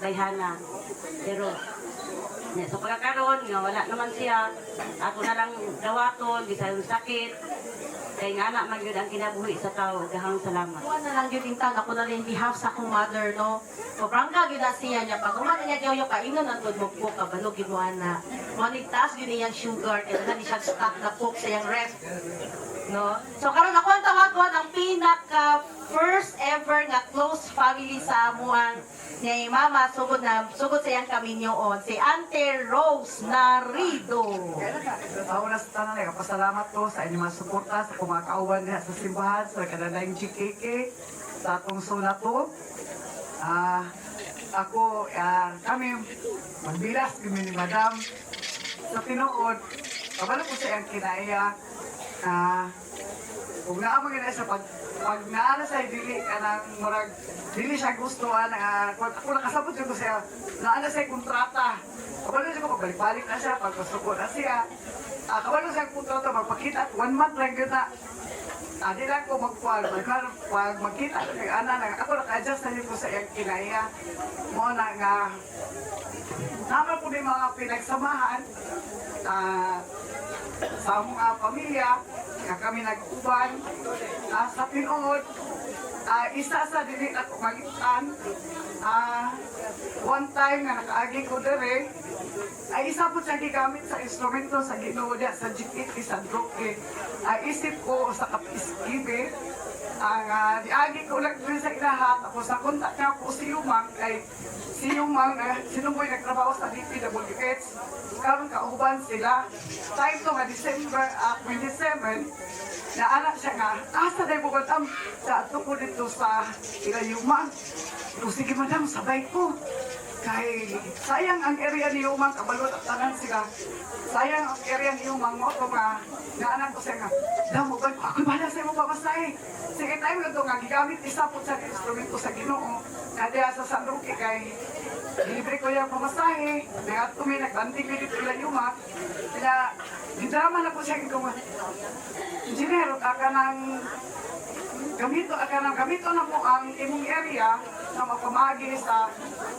kayhana. Pero sa pagkakaroon nga wala naman siya, ako na lang dawaton, bisayong sakit. Kaya nga anak man yun ang kinabuhi sa tao, gahang salamat. Ako na lang yun intang, ako na rin behalf sa akong mother, no? Sobrang kagyo na siya niya, pag umana niya diyo yung kainan, ang good mo po, kabalog yun mo na. Manigtaas yun niyang sugar, kaya na siya stock na cook sa yung ref. No? So karon ako ang tawagon ang pinaka first ever nga close family sa amuang ni mama sugod sa iyang kaminyoon si Ante Rose Narido. Una sa tanan ay kapasalamat ko sa inyong mga suporta sa kumakauban diha sa simbahan sa kanadayang GKK sa atong sulat to. Kami magbilas kami ni Madam sa tinuod. Kabalo ko sa iyang kinaiya kung naamang ina sa pag naana sa dili kanang murag dili siya gustuhan ako nakasabot jud ko siya naana sa kontrata. Kabalo siya ko pagbalik-balik na siya pagpasuko na siya. Kabalo siya kontrata magpakita 1 month lang gyud na. Di lang ko pag magkita kay ana na ako naka-adjust na yun ko sa iyang kinaya. Mo na nga naman po yung mga pinagsamahan sa mga pamilya, nga kami nag-uban sa Pinood. Isa sa dili ako magitan. One time nga nakaagi ko dere, ay isa po siya gigamit sa instrumento sa Ginoo diya sa GPT sa Droke. Isip ko sa kapiskibe, ang diagi ko lang din sa ilahat. Tapos nakontak niya po si Yumang, kay si Yumang, sino mo'y nagtrabaho sa DPWH, karon kauban sila. Time to nga December 27, na anak siya nga, asa na yung bukatam sa ato ko dito sa Yumang. Sige madam, sabay ko. Kay sayang ang area ni Yumang, kabalot at tanan sila. Sayang ang area ni Yumang mo ito nga, naanan ko siya nga, damo ba, ako'y bahala sa imo pamasahe. Sige tayo nga ito nga, gigamit isa po sa instrumento sa Ginoo. Kaya sa San Roque kay, libre ko yung pamasahe. Kaya may nagbanting ko dito ila Yumang. Kaya, gidrama na po siya ito nga, engineer, gamito na po ang imong area na magpamagi sa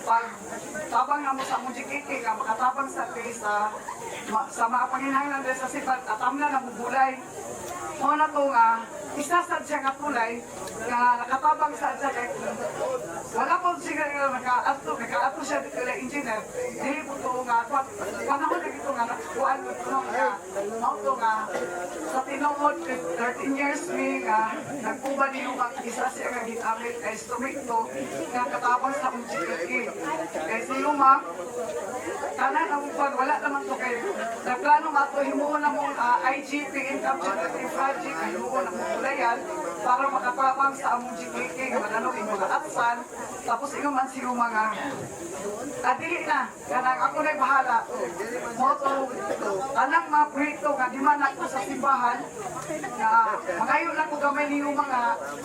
pagtabang na mo sa mujikiki nga makatabang sa mga panginhanglan sa sifat at amna na mubulay. Mo na to nga isasad siya nga tulay nga nakatabang sa siya kay wala po siya naka-ato siya dito na engineer. Dili po to nga panahon na ito nga nakuhaan ko ito nga sa tinuod 13 years mi nga nagkuba niyo ang isa siya nga ginamit kay instrumento nga katabang sa mujikiki. Kay si Yumang tanan ang wala naman to kay nagplano nga to himuon na mo IGP income generating project himuon na mo ulayan para makatabang sa among GKK nga mananong yung mga atsan tapos ingon man siyo mga dili na kanang ako na'y bahala mo to tanang mga proyekto nga di man ako sa simbahan nga magayon lang ko gamay niyo mga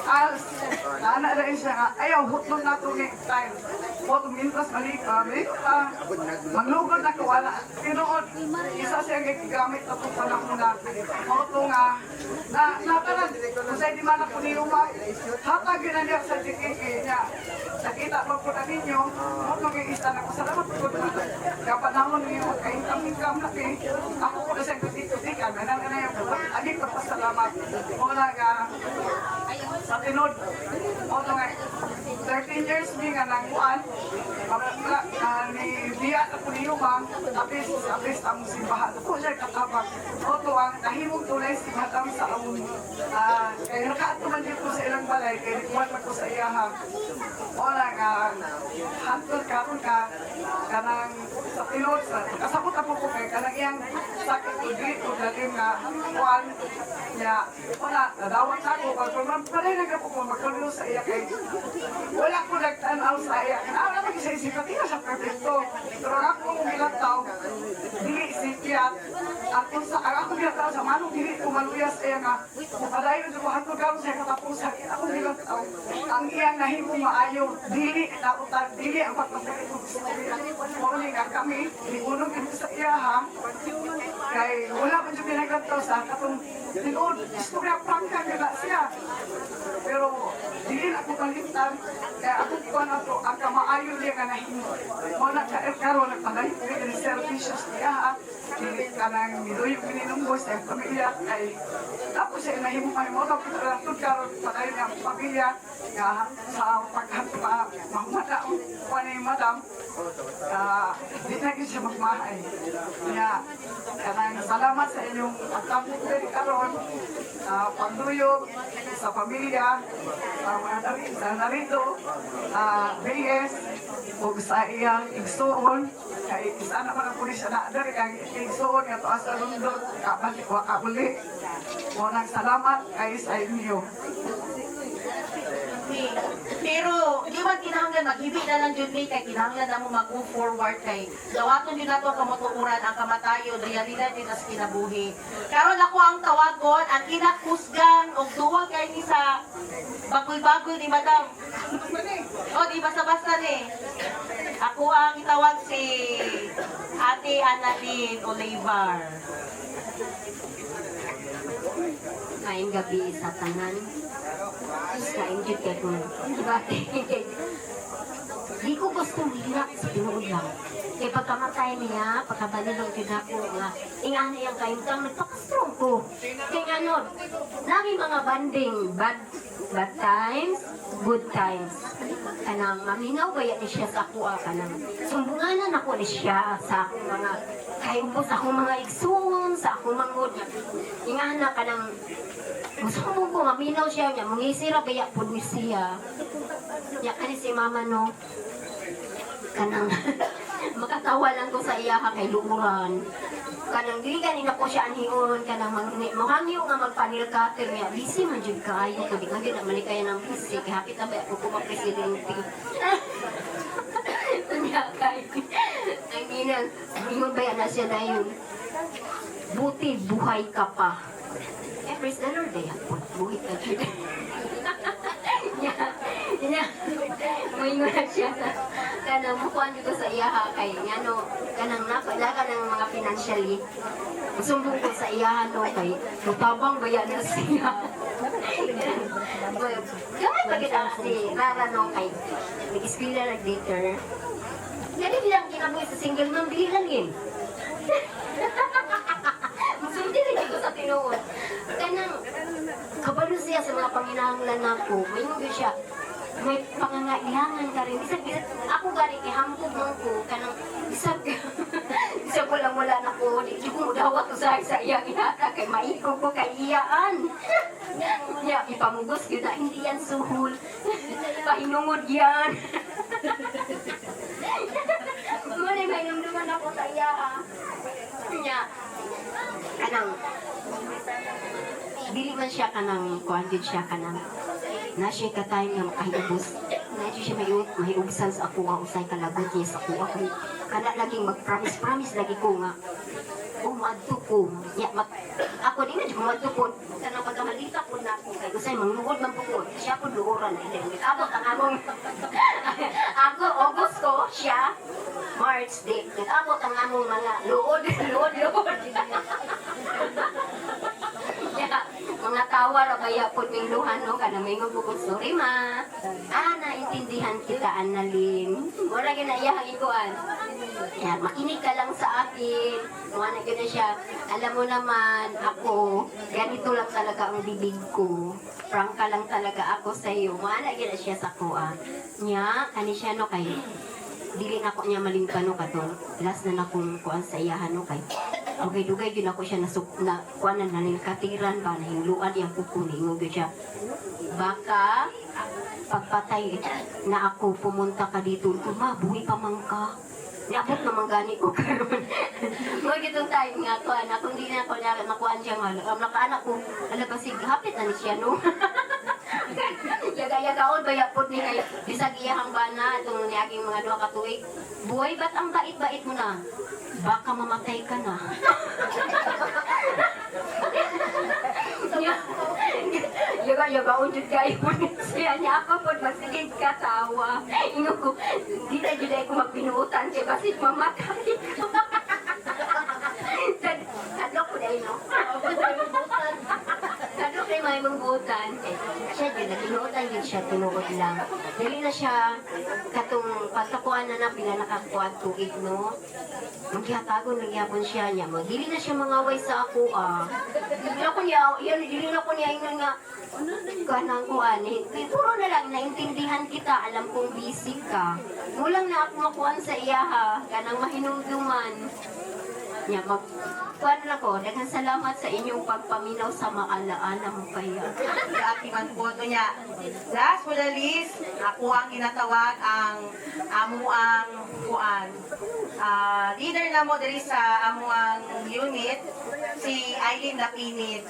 als na ana rin siya nga ayaw hutlon na to ni time mo to mintas manglugod na ko wala tinuod isa siya nga gigamit na itong panahon na mo to nga nataran kung sa'y di man ako niyo hatag yun na niya sa GKK niya nakita mo po na ninyo mo to nga isa na ko salamat po kapag naman niyo ka-income na ako po na siyang kutik-kutikan na yung aging pagpasalamat mo na nga sa tinod mo to nga 13 years mi nga nangkuan ni Bia na po niyo apis ang simbahan po siya katabang mo to ang nahimong tunay simbahan sa among kaya nakaatuman dito sa ilang balay kaya nikuman man ko sa iyahang wala nga hantol karon ka kanang sa tinod sa kasabot ako po kay kanang iyang sakit ko dito dalim nga kuan niya wala nadawat ako pag panay na po ko magkalulo sa iya kay wala ko nagtanaw sa iya wala ko isa isipatira sa perfecto pero ako kung ilang tao dili isipiyat ako ginataw sa manong dili ko maluyas iya nga padayon sa hantol karon sa katapusan ako bilang tao ang iyang nahimong maayo dili nautan dili ang pagpasakit ko mo nga kami liunog ito sa iya ha kay wala man siya pinagkantaw sa katong tinuod istorya prangka nila siya pero dili na ko kalimtan kaya ako ko na to ang kamaayo niya nga nahimo mo na karon nagpadayon ng services niya ha dili ka nang miduyog mininunggos sa pamilya kay tapos siya nahimo kami mo tapos karon padayon ng pamilya nga sa paghatpa mahumata o ni madam di na gyud siya magmahay niya kanang salamat sa inyong pagtambok diri karon pagduyog sa pamilya sa narito BS ug sa iyang igsuon kay isa na man ang pulis na diri kay igsuon nga tuas sa lundot kabalik wa kabuli mo nang salamat kay sa inyo. Pero di man kinahanglan maghibi na lang jud kay kinahanglan na mo mag-move forward kay dawaton jud nato kamotuoran ang kamatayon realidad din as kinabuhi. Karon ako ang tawagon ang kinakusgan og duwa kay ni sa bagoy-bagoy ni madam. O di basta-basta ni. Ako ang itawag si Ate Annalyn Olivar. Maayong gabi sa tanan. Ka-enjoy kay ko. Di ko gusto hilak sa tinuod lang. Kaya pagkamatay niya, pagkabalilong tinako nga, ingana yung kaintang, nagpakastrong ko. Kaya ano, lagi mga banding, bad times, good times. Kanang maminaw kaya ni siya sa ako, kanang sumbunganan ako ni siya sa akong mga, kayong sa akong mga igsoon, sa akong mangod. Ingana kanang, gusto ko maminaw siya niya, mangisira kaya po ni siya. Ya kani si mama no, kanang makatawa lang ko sa iya kay luuran. Kanang dili kanina po siya anhion, kanang mohangyo nga magpanilkater niya. Busy man jud kaayo ko, di nga gid man kaya nang busy kay hapit na ba ako kuma presidente. Niya kay ang ina, ingon ba na siya dayon. Buti buhay ka pa. Praise the Lord, eh. Buhay ka dyan. Moingon na siya sa kanang mukuan dito sa iyaha kay ano kanang napala ka ng mga financially. Sumbong ko sa iyaha no kay tutabang baya na siya. Gamay pa kita si Rara no kay nag-eskwela nag-dater. Dali bilang kinabuhi sa single mom, dili lang yun. Musundi rin ko sa tinuod. Kanang kabalo siya sa mga panginahanglan nako. Mayroon siya. May pangangailangan ka rin. Isag ako gani kay hambog man ko kanang isag ko lang wala na ko. Di ko mudawat ko sa iya inata kay maiko ko kay iyaan. Ya ipamugos gyud na hindi yan suhol. Pahinungod yan. Muna may numduman ako sa iya. Nya kanang dili man siya kanang kuandid siya kanang na siya katay nga makahibos na siya mahiubsan sa ako nga usay kalagot niya sa ako ako kana laging mag-promise lagi ko nga umadto ko ya ako din na umadto ko kanang pagkamalita ko na ako kay usay mangluhod man po ko siya po luoran abot ang among ako August ko siya March date abot ang among mga luod mga tawa ra kaya po ning luhan no kana may ngubukog sorry ma. Naintindihan kita Annalyn. Wala gyud na iyang iguan. Ya, makinig ka lang sa akin. Wala gyud na siya. Alam mo naman ako, ganito lang talaga ang bibig ko. Prangka lang talaga ako sa iyo. Wala gyud na siya sa kuha. Nya, kani siya no kay dili na ko niya malingkano katon. Last na nakong kuan sa iyahan no kay dugay gyud ako siya na kuanan na katiran ba na hingluan yang kukuning mo gyud siya. Baka pagpatay na ako pumunta ka dito, buhi pa man ka. Niabot naman gani ko karon. Mo gitong time nga ko anak kung di na ako nakuan siya nga nakaanak ko ala basig hapit na ni siya no. Yaga-yagaon ba yapot ni kay bisag iyang bana itong niaging mga duha ka tuig. Buhay ba't ang bait-bait mo na? Baka mamatay ka na. Yaga-yagaon jud kayo po siya niya ako po magsigig katawa. Ingo ko, di na jud ko magpinuutan kay basit mamatay. Kadlok ko dahil no? Kadlok na may mangbutan. Siya dyan, naginuutan din siya, tinuod lang. Dili na siya, katong pagkakuan na na, pinanakakuan tuig, no? Magyatagon, nagyapon siya niya. Dili na siya mangaway sa ako, Dili na ko niya, yun nga, kanang kuan, puro na lang, naintindihan kita, alam kong busy ka. Mulang na ako makuan sa iya, ha, kanang mahinungduman. Nya kuan lang ko, daghang salamat sa inyong pagpaminaw sa makalaan ng kaya. Sa aking man po niya. Last but not least, ako ang ginatawag ang amo ang kuan. Leader na mo diri sa amo ang unit, si Eileen Lapinit.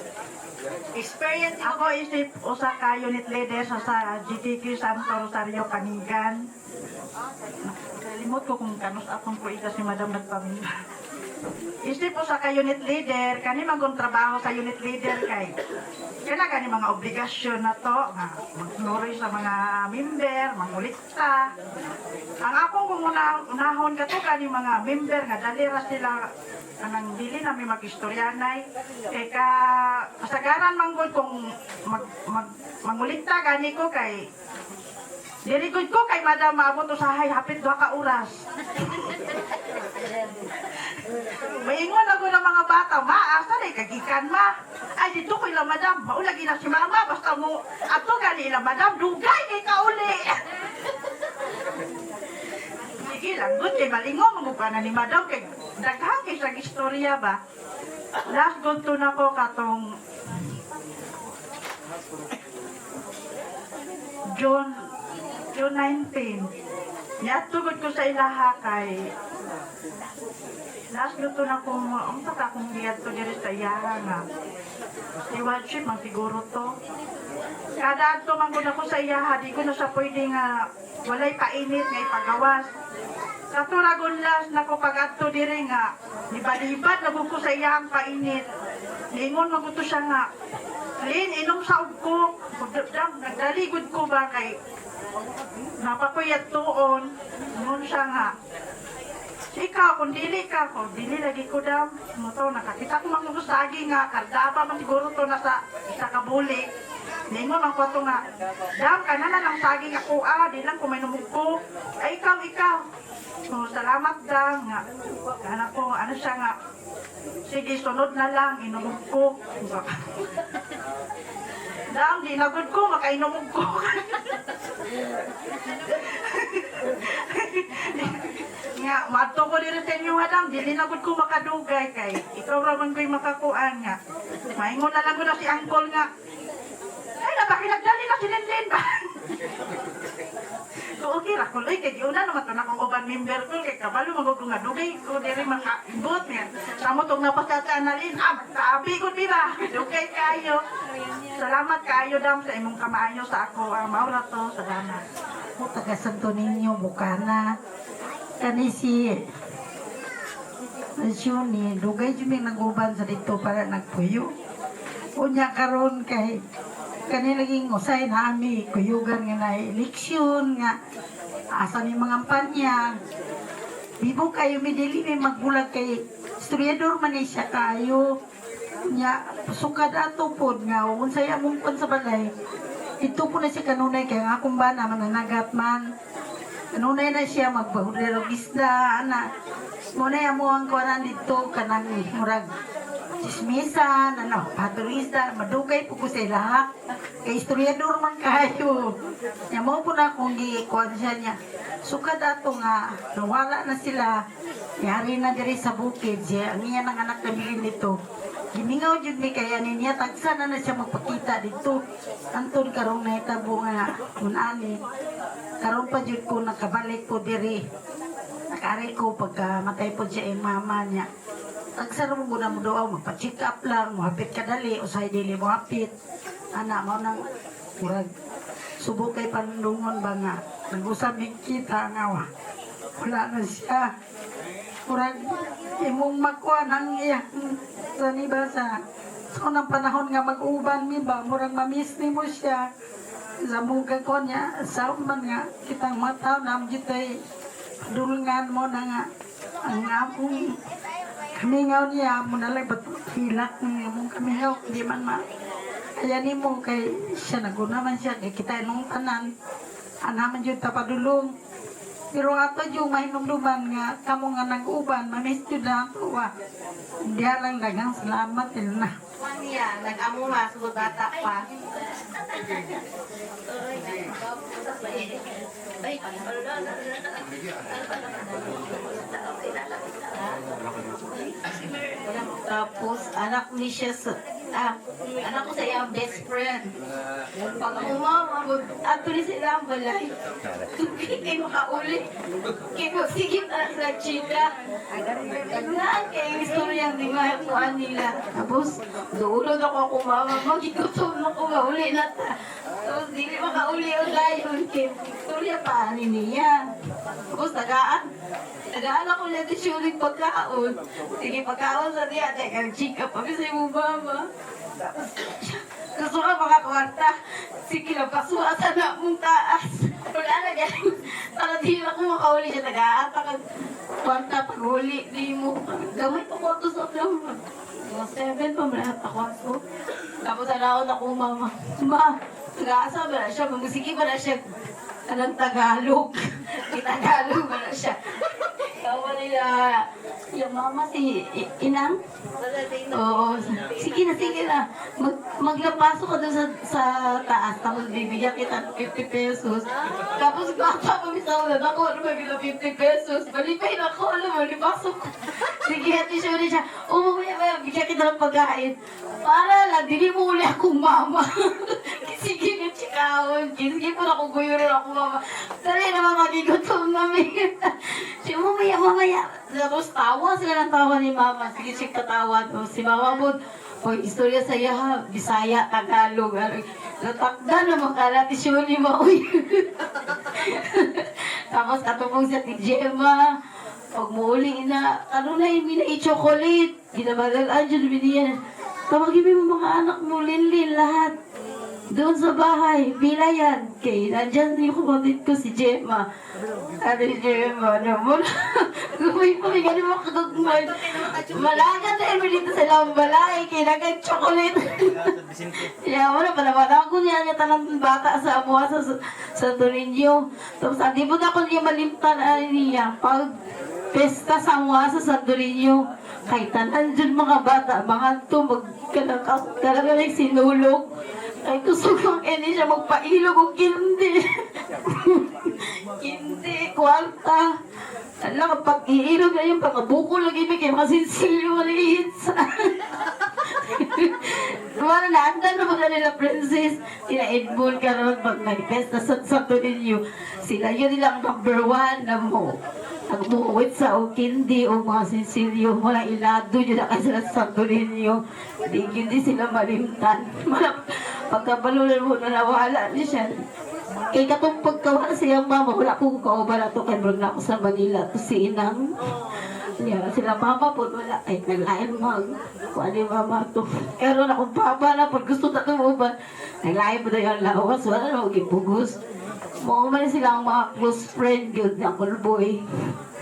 Experience Ako isip usa ka unit leader sa GTQ Santo Rosario Canigan. Kalimot ko kung kanus akong kuita si Madam nagpamilya. Isip usa ka unit leader, kani magong trabaho sa unit leader kay kailangan gani mga obligasyon na to nga magnuroy sa mga member, mangulikta. Ang akong kung unahon kato kani mga member nga dali ra sila anang dili na may magistoryanay kay kasagaran manggol kung mangulikta gani ko kay diri gud ko kay madam maabot usahay hapit 2 ka oras. Maingon ako ng mga bata, asa na kagikan ma. Ay dito ko ila madam, maulagi na si mama basta mo ato gali ila madam dugay kay kauli. Sige lang, good kay malingon magugana ni madam kay daghang kay sa istorya ba. Last good to na ko katong June 19. Niatugod ko sa ilaha kay last luto na ko ang akong giyad to diri sa iyaha nga. Iwatchip man siguro to. Kada adto man gud ako sa iyaha, di ko na sa pwede nga walay painit nga ipagawas. Katuragon last na ko pag-adto diri nga libalibad na ko sa iyang painit. Ningon man to siya nga Lin, inom sa ugko. Nagdaligod ko ba kay napapuyat tuon. Ngun siya nga. Ikaw, kung dili ka, kung dili lagi ko dam. Muto, nakakita ko mga sagi nga. Kardaba man siguro to nasa kabuli. Ningon ang kwato nga. Dam, kanana lang sagi nga ko. Di lang kung may numugko. Ay, ikaw. So, salamat dam nga. Anak ko, ano siya nga. Sige, sunod na lang, inumog ko. Dam, di nagod ko, makainumog ko. Nga, mato ko dito sa inyo, Dam, di nagod ko makadugay kay. Ikaw raman ko'y makakuan nga. Maingon na lang ko na si Uncle nga. Ay, napakinagdali na si Linlin ba? So, okay, rakuloy, kay una naman ito na kong uban member ko, kay kabalo magugong nga dugay ko, diri makaibot nga. Samo itong napasyataan na rin, magkaabi ko diba? Dugay kayo. Salamat kayo, Dam, sa imong kamaayo sa ako. Maura to, salamat. Ako taga Santo Niño, Bukana. Kani si Shuni, dugay jumi naguban sa dito para nagpuyo. Unya karon kay kani laging usay na ami kuyugan nga na eleksyon nga asa ni mga kampanya. Bibo kayo midili may magbulag kay historiador man ni siya kayo. Nya sukad ato pod nga unsay among kon sa balay. Ito po na si kanunay kay nga akong bana mananagat man. Kanunay na siya magbahurero isda ana. Muna mo ang kuanan dito kanang murag chismisan, paturista, madugay po ko sila. Kay historiador man kayo. Nya mo po na akong gikuan siya niya. Sukad ato nga, nawala na sila. Yari na diri sa bukid siya. Ang iya ng anak na bilin dito. Gimingaw jud mi kaya niya tagsa na siya magpakita dito. Anton karong nahitabo nga kunani. Karon pa jud ko nakabalik po diri. Nakari ko pagka matay po siya yung mama niya. Tagsara mo muna mo doon, magpa-check up lang, muhapit ka dali, usay dili mo hapit. Anak mo nang murag subok kay panlungon ba nga. Nag-usap yung kita nga wa. Wala na siya. Murag imong magkuhan ang iyang sanibasa. So nang panahon nga mag-uban mi ba, murag mamiss ni mo siya. Sa mungkag ko niya, sa man nga, kitang mataw na amjitay dulngan mo na nga. Ang among kamingaw niya, mo nalang hilak ng among kamingaw, hindi man ma. Kaya ni mo kay siya naguna man siya, kay kita nung tanan, anaman yun tapadulong. Pero ato yung mahinumduman nga, kamo nga nag-uban, mamis yun na ato wa. Hindi lang dagang salamat yun na. Niya, nag-amo nga, sugod bata pa. Tapos anak ni siya sa anak ko sa iyang best friend. Pag umama, ato ni sila ang balay. Kaya makauli. Kaya magsigit na sa chika. Ganaan kaya istorya di makuhaan nila. Tapos doon ako kumama, magigutom na ko, mauli na ta. Tapos di makauli ang layon. Kaya istorya pa niya. Tapos tagaan ako na disuling pagkaon. Sige, pagkaon sa diya, ang chika pa, kasi mo mama. Gusto ka mga kwarta. Sige lang, pasuatan na mong taas. Wala na ganun. Para di na ako makauli siya. Tagaan pa kang kwarta pag-uli. Di mo. Gamay pa kwarto sa vlog. Mga 7 pa malahat pa kwarto. Tapos alaon ako, mama. Ma, tagaan ba na siya? Mamusiki ba na siya? Anong Tagalog? Tagalog ba na siya? Tawa nila, yung mama si Inang. Oo, sige na. Maglapasok ka doon sa taas, tapos bibigyan kita 50 pesos. Tapos papapabisaw na ako, ano ba 50 pesos? Malipay na ako, alam mo, lipasok ko. Sige, at isyuri siya, maya, bigyan kita ng pagkain. Para lang, dili mo uli akong mama. Sige na chikawon, sige po na kung guyurin ako mama. Tari naman magigutom namin. Siya, mamaya. Tapos tawa sila ng tawa ni mama. Sige, siya katawa. Si mama po, istorya sa iya ha, Bisaya, Tagalog. Natakda naman ka natin siya ni Maui. Tapos katupong siya ti Gemma. Pag muuli na, ano na yung chocolate. Ginabagalaan dyan, biniyan. Tawagin mo mga anak mo, Linlin, lahat. Doon sa bahay, bilayan. Kaya nandyan yung kumatit ko si Gemma. Ano si Gemma naman? Gumay pa rin ganun mga kagagmay. Malagan na yun dito sa ilang balay. Kaya nagag-chocolate. Kaya wala pa naman ako niya niya tanang bata sa amuha sa Santo Niño. Tapos hindi mo na ako niya malimtan niya. Pag pesta sa amuha sa Santo Niño. Kahit tanan dyan mga bata, mga ito, magkalagaling sinulog. Ay, gusto kong siya magpailog o kindi. Kindi, kwarta. Alam, pag iilog na yung pagkabuko lagi may kayo masinsilyo maliit sa... Wala na, andan na mga nila princess. Ina-inbol ka naman pag manifesta sa Santo Niño. Sila yun nilang #1 na mo. Nagbuwit sa o kindi o mga sinsilyo. Wala ilado yun na kasi sa Santo Niño. Hindi sila malimtan. Pagkabalulan mo na nawala niya siya. Kaya katong pagkawala siyang mama, wala kong kaubala to kay Brog na ako sa Manila. To si Inang. Yeah, sila mama po, wala. Ay, naglayan mag. Kung ano yung mama to. Pero na kung papa na, pag gusto na tumuban, naglayan po na yung lawas. Wala na, gipugos. Mga sila ang mga close friend yun. Ako boy.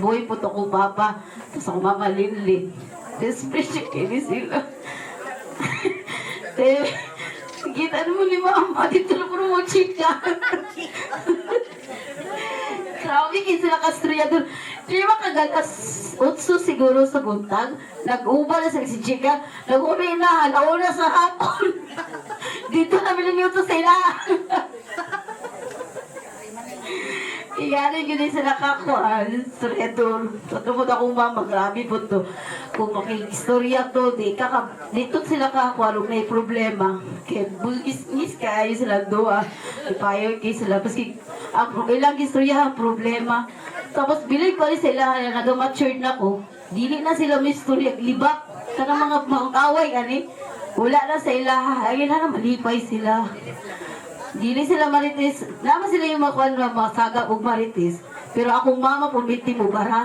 Boy po to ko papa. Tapos ako mama Linlin. Desperate kini sila. Kita mo ni mama, dito na puro mo chika. Grabe kayo sila kastriyador. Di ba kagalas 8 siguro sa buntag? Nag-uba na sa si chika. Nag-uli na, alauna sa hapon. Dito na minuto sila. Iyanin yun din sila kakuan. Striyador. Tutubod akong mama, grabe po to. Kung makikistorya to, dito sila kakuan, may problema. Kaya bugis kayo sila doa. Ipayo kayo sila. Paski, ilang istorya ang problema. Tapos bilig pa rin sila, nag-matured na ko. Dili na sila may istorya. Libak. Kanang mga kaway, ani. Wala na sa ilaha. Ayun na, malipay sila. Dili sila marites. Naman sila yung mga saga o marites. Pero akong mama pumiti mo bara.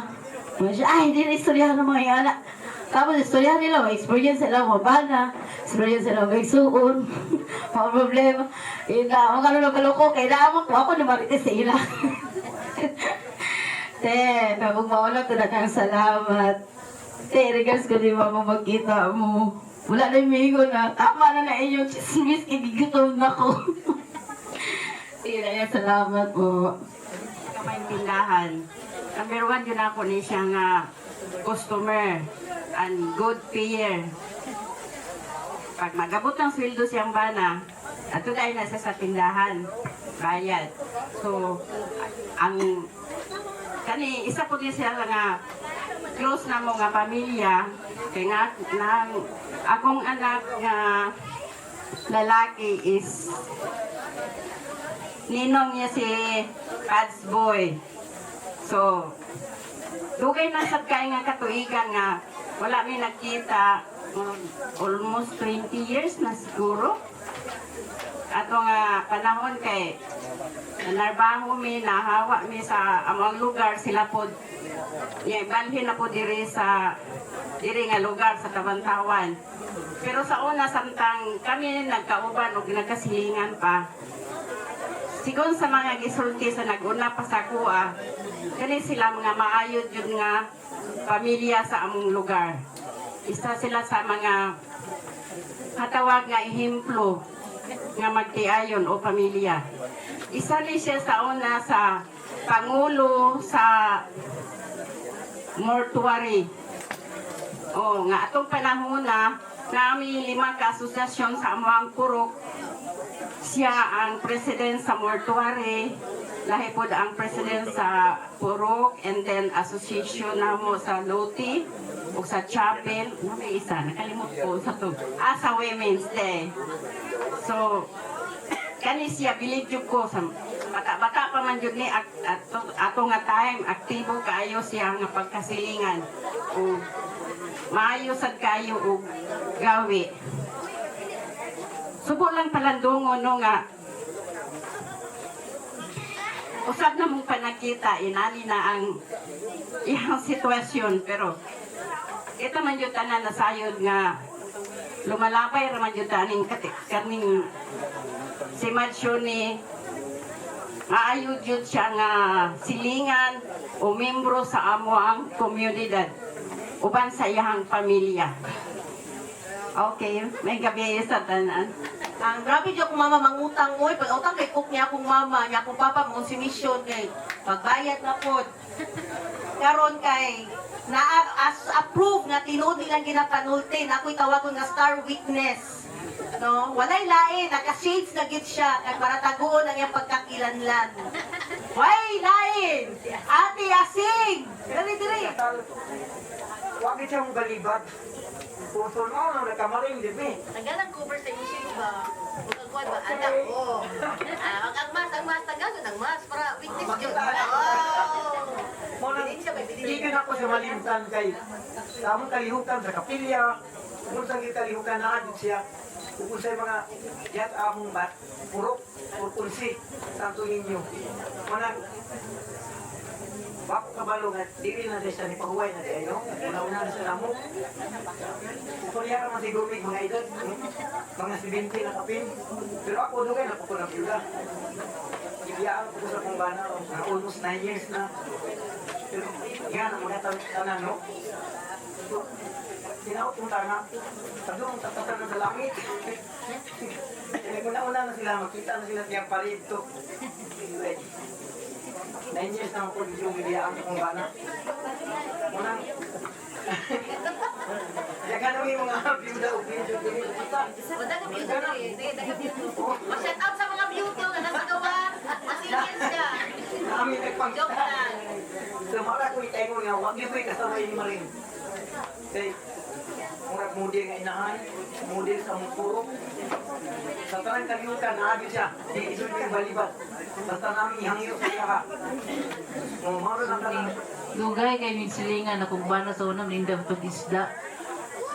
Ay, hindi na istoryahan ng mga anak. Tapos istoryahan nila, may experience sila mga bana. Experience sila may suon. Mga problema. Mga kaloko, kailangan ko ako na marites sa ila. Te, huwag mawala to na kang salamat. Te, regards ko di mama magkita mo. Wala na yung migo na. Tama na inyong chismis, kigigutom na ko. Sige, salamat po. Maintindahan. Number 1 yun ako ni siyang customer and good payer. Pag magabot ng sweldo siyang bana, ato tayo na sa tindahan, bayad. So, ang isa po din siya nga close na mo nga pamilya, kay nga akong anak nga lalaki is ninong niya si Pads Boy. So, dugay na sad kay nga katuigan nga wala mi nakita, almost 20 years na siguro. Ato nga panahon kay narbaho mi, nahawa mi sa among lugar, sila po balhin na po diri nga lugar sa Tabantawan. Pero sa una samtang kami nagkauban o nagkasilingan pa, sigon sa mga gisulti sa naguna pa sa kuha, kani sila mga maayod yun nga pamilya sa among lugar. Isa sila sa mga katawag nga ehemplo nga magtiayon o pamilya. Isa ni siya sa una sa pangulo sa mortuary. O nga atong panahon na nami 5 ka-asosyasyon sa amuang Purok. Siya ang president sa mortuary, lahi po ang president sa Purok, and then association na mo sa Loti o sa chapel. May isa, nakalimot ko sa to. Sa Women's Day. So, kani siya, believe yun ko, sa bata pa man yun ni, ato nga time, aktibo kaayo siya nga pagkasilingan. O, maayo sad kayo o gawi. Subo lang palandungo no nga usab na mong panakita inani na ang iyang sitwasyon, pero ito man yung tanan na sayod nga lumalapay raman yung kaning si Madsyoni maayod yun siya nga silingan o membro sa amo ang komunidad uban sa iyang pamilya. Okay, may gabi sa tanan. Ang grabe dyan kung mama mangutang mo, pag utang kay cook niya akong mama, niya akong papa, mong si mission kay pagbayad na po. Karon kay na-approve nga tinuod nilang ginapanulti, na ako'y tawagon nga star witness. No, walay lain, naka-shades na git siya, kay para taguon ang iyang pagkakilanlan. Way lain! Ate Asing! Dali. Huwag siyang balibad. Puso mo, nagkamaling din eh. Nagalang cover sa issue ba? Magkagwan ba? Anak ko. Ang mas, tagalan ang mas. Para witness yun. Hindi yun ako sa malimtan kay tamang kalihukan sa kapilya. Kung saan kalihukan na adit siya. Kung sa mga yat among purok, purpunsi, Santo Niño. Manang, bako kabalo nga, dili na siya ni pahuway na siya, no? Una-una na siya namo. Kuya ka man siguro mga edad, mga 70 na kapin. Pero ako doon na po ng pila. Ibiyaan ko sa kong bana, almost 9 years na. Pero yan ang mga tanan, no? So, sinaot kong tanga, sabi kong tatatan sa langit. Una-una na sila, makita na sila tiyang parito. 9 years na ako yung ibiyaan kong bana. Unang, yagan namin mga byuda o video. Madagang byuda mag-shout out sa mga byuda na nasa gawa. Masingin siya. Kami nagpang... Joke lang. So, mara ko itayin nga, wag niyo ko'y kasama yun maring. Kaya, murag model nga inahay, model sa mong purok. Sa tarang kalimutan, naagin siya, di isun yung balibat. Basta namin ihangyo sa iya ka. Mara na ka. Dugay kay migsilingan akong bana sa unang lindang pag-isda.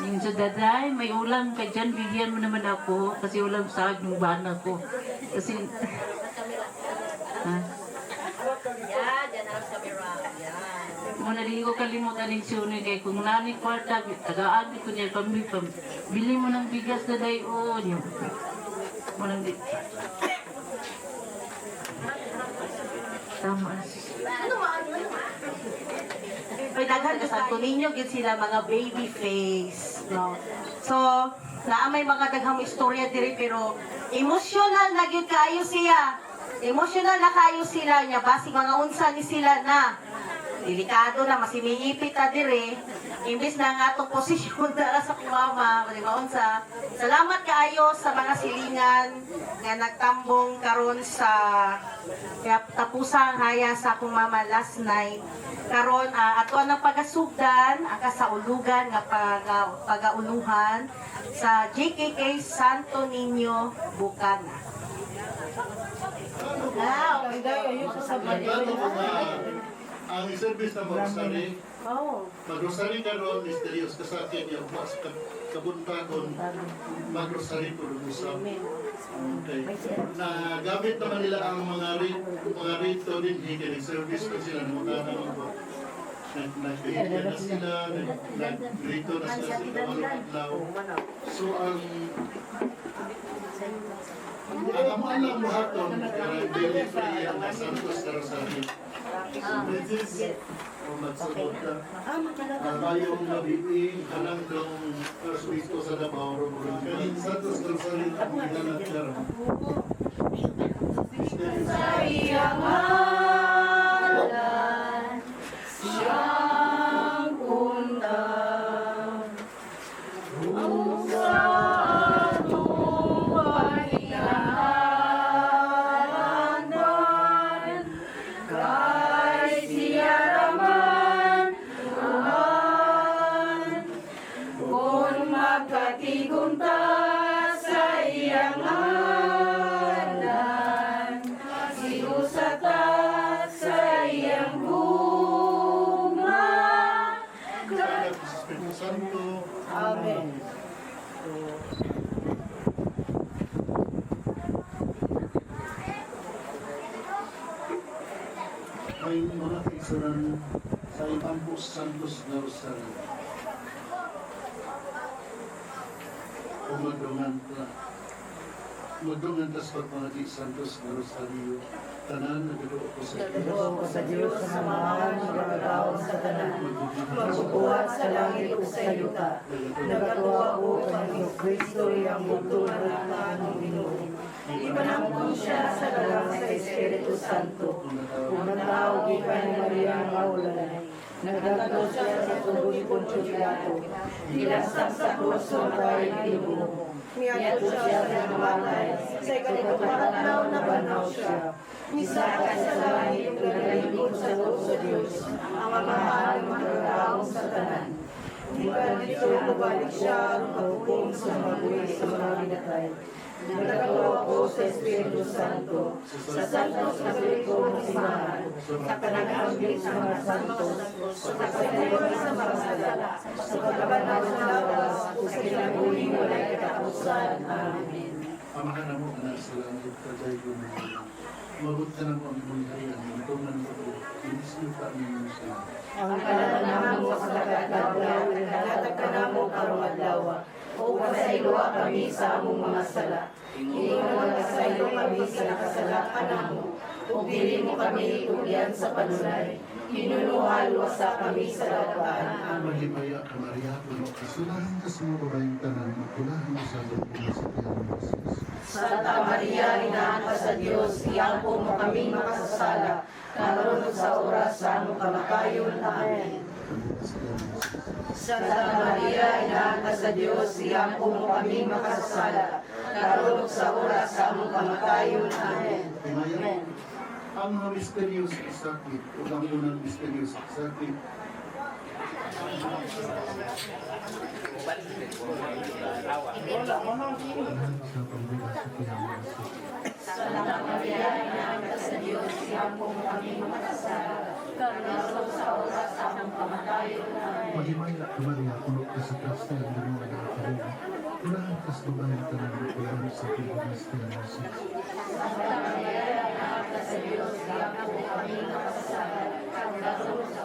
Yung sa daday, may ulam ka dyan, bigyan mo naman ako kasi ulam sa yung bana ko. Kasi... ha? Yan, dyan harap sa camera. Yan. Muna din ko kalimutan ng siyone kay kung nani kwarta, tagaan ko niya, bili mo ng bigas na dayon. Munang di... Tama. Ano ba? May daghan ka sa Ninyo, gid sila mga baby face, no? So, naamay mga daghang istorya diri pero emotional na gyud kaayo siya. Emotional na kayo sila niya basig mga unsa ni sila na delikado na masimiipit ta dire. Imbis na nga atong posisyon dara sa kumama, di ba unsa? Salamat kaayo sa mga silingan nga nagtambong karon sa tapusang haya sa kumama last night. Karon ato ang pagasugdan ang kasaulugan nga pagauluhan sa JKK Santo Niño, Bukana. Ang service na magrosary, magrosary karon misterious kasakin yung mas kabuntagon magrosary po usap. Okay. Na gamit naman nila ang mga rito din higit service kasi sila namutana mo. Nag-higit na sila, nag-rito na sila sa Kamalukadlaw. So ang amahan lang mo haton, daily free ang Santos Karosari. Kung magsunod ka, mayong nabibing halang ng first week ko sa Davao, kanin Santos Karosari ang ginanat laro. Siyang punta Santo. Amen. May mga kaisuran sa Ipampos Santos na Rosario. Magdungan ta sa mga di Santos na Rosario. Tanan nagduo ko sa Diyos. Nagduo ko sa Diyos sa samahan ng pagkakaon sa tanan. Magbubuhat sa langit o sa yuta. Nagatuwa ko ang iyong Kristo ang mundo na ng Ginoo. Ipanangkon siya sa dalang sa Espiritu Santo. Kung nataw gikan ni Maria ang maulalay. Nagdagdo siya sa tubo ni Poncio Pilato. Nilasang sa kruso kay Ginoo. Niyato siya sa namatay. Sa ikatutong araw na banaw siya. Misaka sa langit naglalingkod sa sa Diyos. Ang mamahal magkakaon sa tanan. Di ba dito mabalik siya ang paghukom sa mga buwis sa mga binatay. Nagkatuwa ko sa Espiritu Santo, sa Santos Katoliko ng Simahan, sa panag-ambit sa mga santos, sa pagkakaliwan sa mga sala, sa pagkabanaw ng lawas, o sa kinabuling walay katapusan. Amen. Amahan na mo na sa langit kajay ko na. Mabot ka na mo ang mulayan, magtunan mo ko, inisyo ka ninyo siya. Ang kalatan mo sa kagadlaw, nagatag ka na mo karong adlaw, o pasayloa kami sa among mga sala. Hindi mo nagkasaylo kami sa nakasalakan mo, o dili mo kami itugyan sa panulay. Hinunuhal wasa kami sa lapaan. Amen. Maghimaya ka Maria, puno kasulahan ka sa mga babayang tanan, magpulahan mo sa loob mo sa Piyang Jesus. Santa Maria, inahan ka sa Diyos, iangko mo kami makasasala, naroon sa oras sa among kamatayon. Amen. Santa Maria, inahan ka sa Diyos, iangko mo kami makasasala, naroon sa oras sa among kamatayon. Amen. Amen. Ang mga misteryos sakit, o ang unang misteryos sakit, Santa Maria, inahan ka sa Diyos, iangko mo kami makasasala, naroon sa oras sa among kamatayon. Amen. Maghimaya ka Maria, puno ka sa Kristo, ang dalawa na kaluwa. Pulahan ka sa babayang tanan, magpulahan mo sa Piyang Jesus. Santa Maria, inahan ka sa Diyos, iangko mo kami makasasala, naroon sa